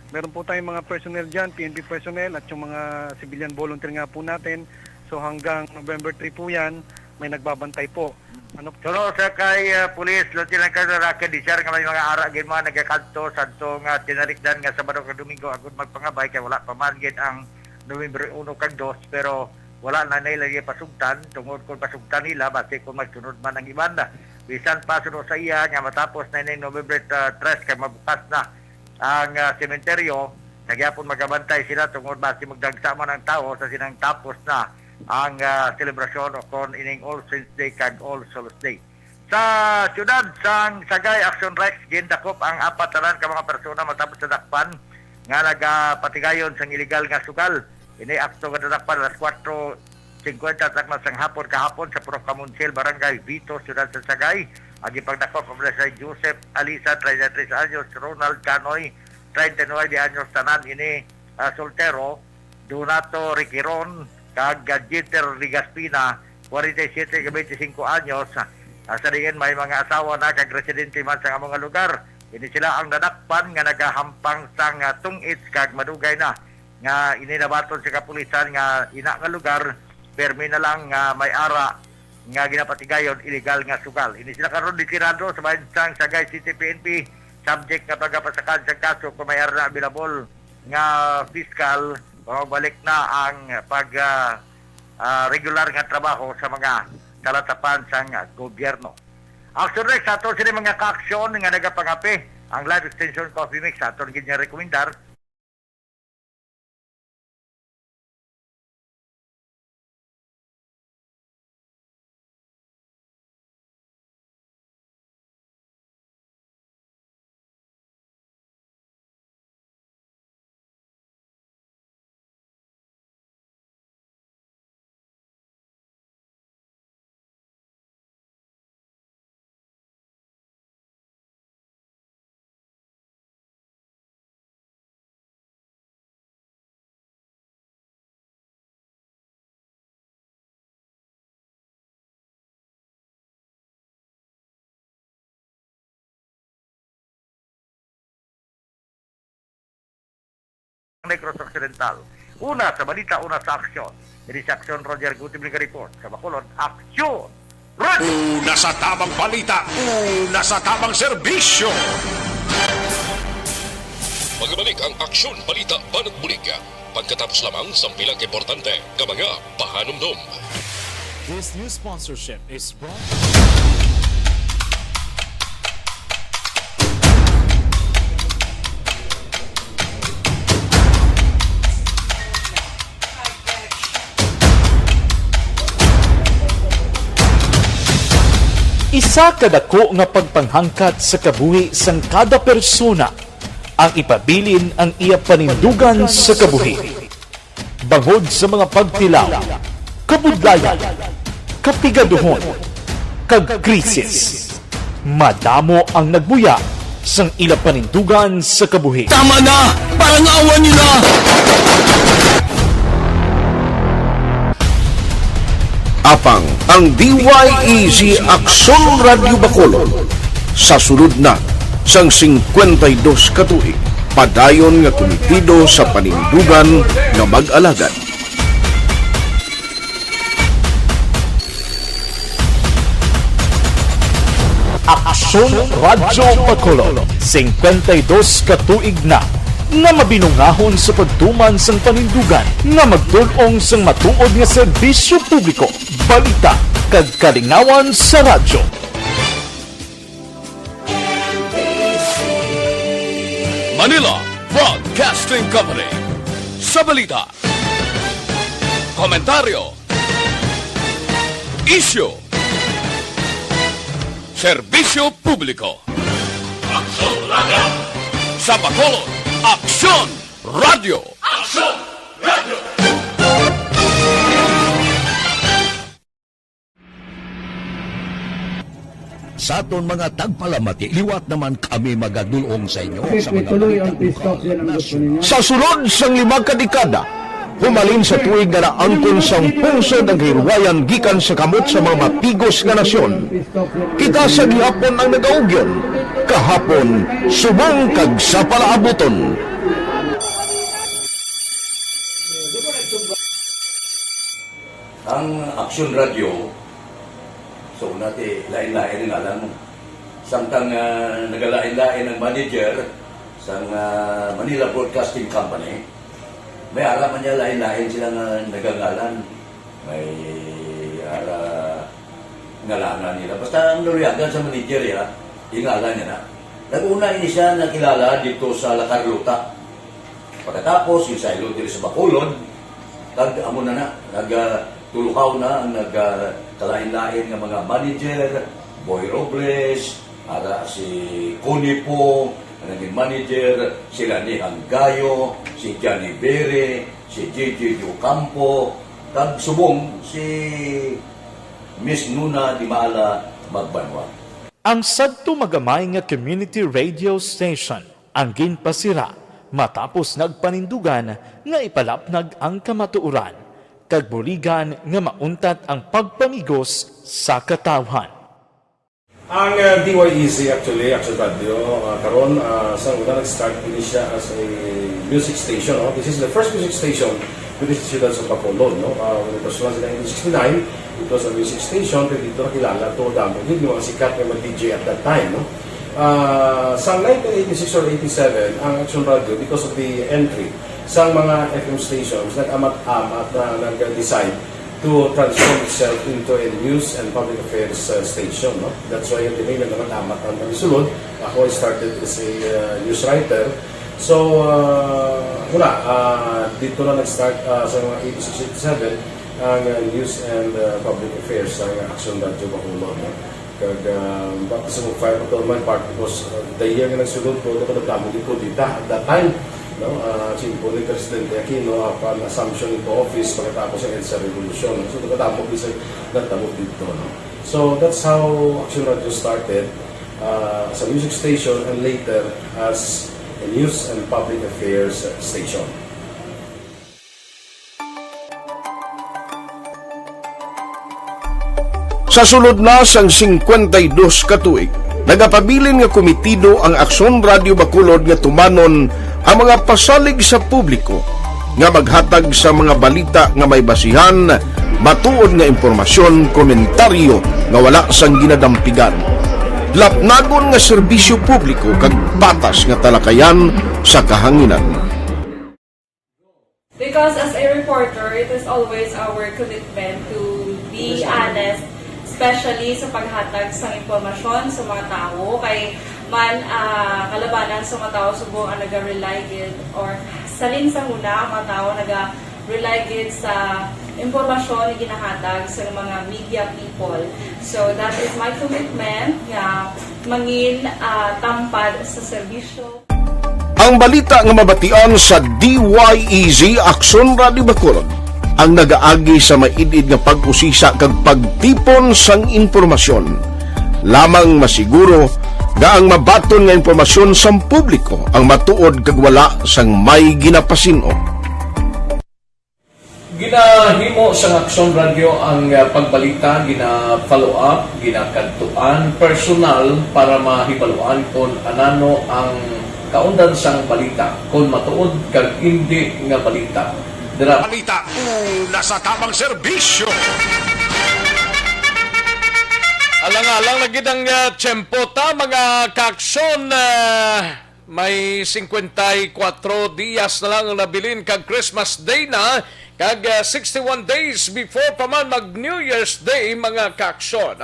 S12: meron po tayong mga personnel dyan, PNP personnel at yung mga civilian volunteer nga po natin. So hanggang November 3 po yan, may nagbabantay po.
S6: Pero sa kay Police Lieutenant Colonel Rocky Diciar nga may mga aragin mga nagkakanto sa nga tinarikdan nga Sabado kag Domingo agud magpangabay kay wala pa man gid ang November 1 kag 2 pero wala na nila pasugtan tungod kung pasugtan nila base kung magsunod man ang ibanda. Bisan pa sunod sa iya nga matapos na ni November 3 kay mabukas na ang sementeryo, nagyapon magabantay sila tungod base magdagsa man ang tao sa sinang tapos na ang selebrasyon o kon ining All Saints Day kag All Souls Day. Sa siyudad sang Sagay Action Rex gindakop ang apat talan ka mga persona matapos sa dakpan nga nagapatigayon sang illegal nga sugal. Ini akto nga dakpan alas 4:50 takna sang hapon kahapon sa Prof. Kamunsil Barangay Vito, siyudad sa Sagay. Ang ipagdakop ang si Joseph Alisa 33 anyos, Ronald Canoy 39 anyos, tanan ini soltero, Donato Riquiron kag Jeter Rigaspina 47 ka 25 anyos. Sa ringin may mga asawa na kag residente man sa mga lugar. Ini sila ang nadakpan nga nagahampang sang tungits kag madugay na nga ininabaton sa kapulisan nga ina nga lugar permi na lang nga may ara nga ginapatigayon illegal nga sugal. Ini sila karon ditirado sa bahin sang Sagay City PNP subject nga pagkapasakan sa kaso kung may ara na available nga fiscal. Balik na ang regular nga trabaho sa mga talatapan sa gobyerno. Action Rex, ato sila mga ka-aksyon nga nagapangapi ang live extension coffee mix ato nga rekomendar. Negros Occidental. Una sa balita, una sa aksyon. Ini sa Aksyon Roger Gutibling Report. Sa Bacolod, Aksyon!
S4: Una sa tamang balita, una sa tamang serbisyo. Magbalik ang Aksyon Balita Banat Bulig. Pagkatapos lamang sa pilang importante ka mga pahanumdum.
S15: This new sponsorship is brought Isa kadako nga pagpanghangkat sa kabuhi sang kada persona ang ipabilin ang iya panindugan sa kabuhi. bangod sa mga pagtilaw, kabudlayan, kapigaduhon, kagkrisis. Madamo ang nagbuya sang ila panindugan sa kabuhi.
S16: Tama na! Parang awan niyo na! Apang ang DYEZ Aksyon Radio Bacolod sa sulod na sang 52 katuig padayon nga komitido sa panindugan nga mag-alagad.
S15: Aksyon Radio Bacolod, 52 katuig na nga mabinungahon sa pagtuman sang panindugan nga magdulong sang matuod nga serbisyo publiko, balita kag kalingawan sa radyo.
S13: Manila Broadcasting Company sa balita, komentaryo, isyu, serbisyo publiko. Aksyon Radio sa Bacolod. Aksyon Radio. Aksyon Radio.
S16: Sa aton mga tagpalamati, liwat naman kami magadulong sa inyo sa mga sa sulod sang 5 kadekada, humalin sa tuig nga naangkon sang pungsod ang hirwayan gikan sa kamot sa mga mapigos nga nasyon. Kita sa gihapon ang nagaugyon, kahapon subong kag sa palaabuton.
S18: Ang Aksyon Radio, so natin lain-lain ang alam mo. Samtang nagalain-lain ang manager sa Manila Broadcasting Company, may araman niya lain-lain sila nga nagangalan. May ngalanan nila. Basta ang naruyagan sa manager ya, ingalan niya na. Nag-una ini siya nakilala dito sa La Carlota. Pagkatapos, yung sa ilo dito sa Bacolod, amo na nagtulukaw na ang nagkalain-lain ng mga manager, Boy Robles, si Connie po, naging manager, sila ni Hanggayo, si Johnny Bere, si JJ Ocampo, kag subong si Miss Nuna Di Maala Magbanwa.
S15: Ang sadto magamay nga community radio station ang ginpasira matapos nagpanindugan nga ipalapnag ang kamatuuran kag buligan nga mauntat ang pagpamigos sa katawhan.
S19: Ang DYEZ actually, Aksyon Radio, karon sa una nag-start din siya as a music station. No? This is the first music station with the students of Bacolod. No? When it was launched in 1969, it was a music station, pero dito nakilala to damo yun yung mga sikat na mag-DJ at that time. No? Sa 1986 or 87, ang Aksyon Radio, because of the entry sa mga FM stations, nag-amat-amat na nag-decide to transform itself into a news and public affairs station. No? That's why yung tinay na naman-amat ang sulod. Ako started as a news writer. So, dito na nag-start sa mga 86-87 ang news and public affairs ng Aksyon Radio Bacolod. No? Kag bakit sa mag-fire ko my part because the year nga nagsulod ko, nakadagdamo din ko dito at that time. No, simple ni Presidente Aquino upon assumption into office pagkatapos ng EDSA Revolution. So, nakadamo din nagtamo dito. No? So, that's how Aksyon Radio started as a music station and later as a news and public affairs station.
S16: Sa sulod na sang 52 katuig, nagapabilin nga komitido ang Aksyon Radio Bacolod nga tumanon ang mga pasalig sa publiko nga maghatag sa mga balita nga may basihan, matuod nga impormasyon, komentaryo nga wala sang ginadampigan. Lapnagon nga serbisyo publiko kag patas nga talakayan sa kahanginan.
S14: Because as a reporter, it is always our commitment to be honest, especially sa paghatag sa impormasyon sa mga tao kay man kalabanan sa mga tao subong ang naga-rely gid or salin sa huna ang mga tao naga-rely gid sa impormasyon na ginahatag sa mga media people. So that is my commitment nga mangin tampad sa serbisyo.
S16: Ang balita nga mabatian sa DYEZ Aksyon Radio Bacolod ang nagaagi sa maidid nga pag-usisa kag pagtipon sang impormasyon. Lamang masiguro nga ang mabaton nga impormasyon sa publiko ang matuod kag wala sang may ginapasino.
S1: Ginahimo sa Aksyon Radio ang pagbalita, gina-follow up, ginakantuan personal para mahibaluan kung anano ang kaundan sang balita, kung matuod kag hindi nga balita.
S4: Balita, nasa tamang serbisyo.
S1: Alang-alang lagi ng tiyempo ta, mga kaaksyon. May 54 diyas na lang nabilin kag Christmas Day na, kag 61 days before pa man mag New Year's Day, mga kaaksyon.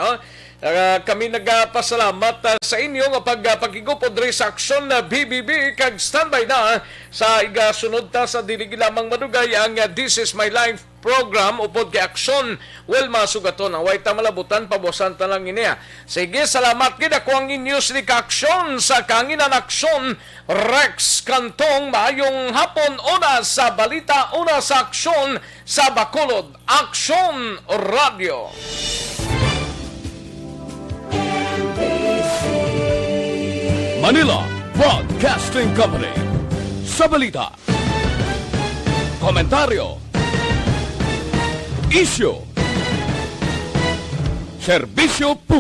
S1: Kami nagpasalamat sa inyo nga pagigupod rin sa Aksyon na BBB, kag standby na sa igasunod ta sa dili lamang madugay ang This Is My Life program upod kay Aksyon. Well, masugaton ang way ta malabutan, pabosan ta lang iniya. Sige, salamat gid ako ang news ni Aksyon sa kanginan Aksyon Rex Cantong. Maayong hapon, una sa balita, una sa Aksyon sa Bacolod. Aksyon Radio.
S13: Manila Broadcasting Company. Sa balita, komentaryo, isyu, serbisyo publiko.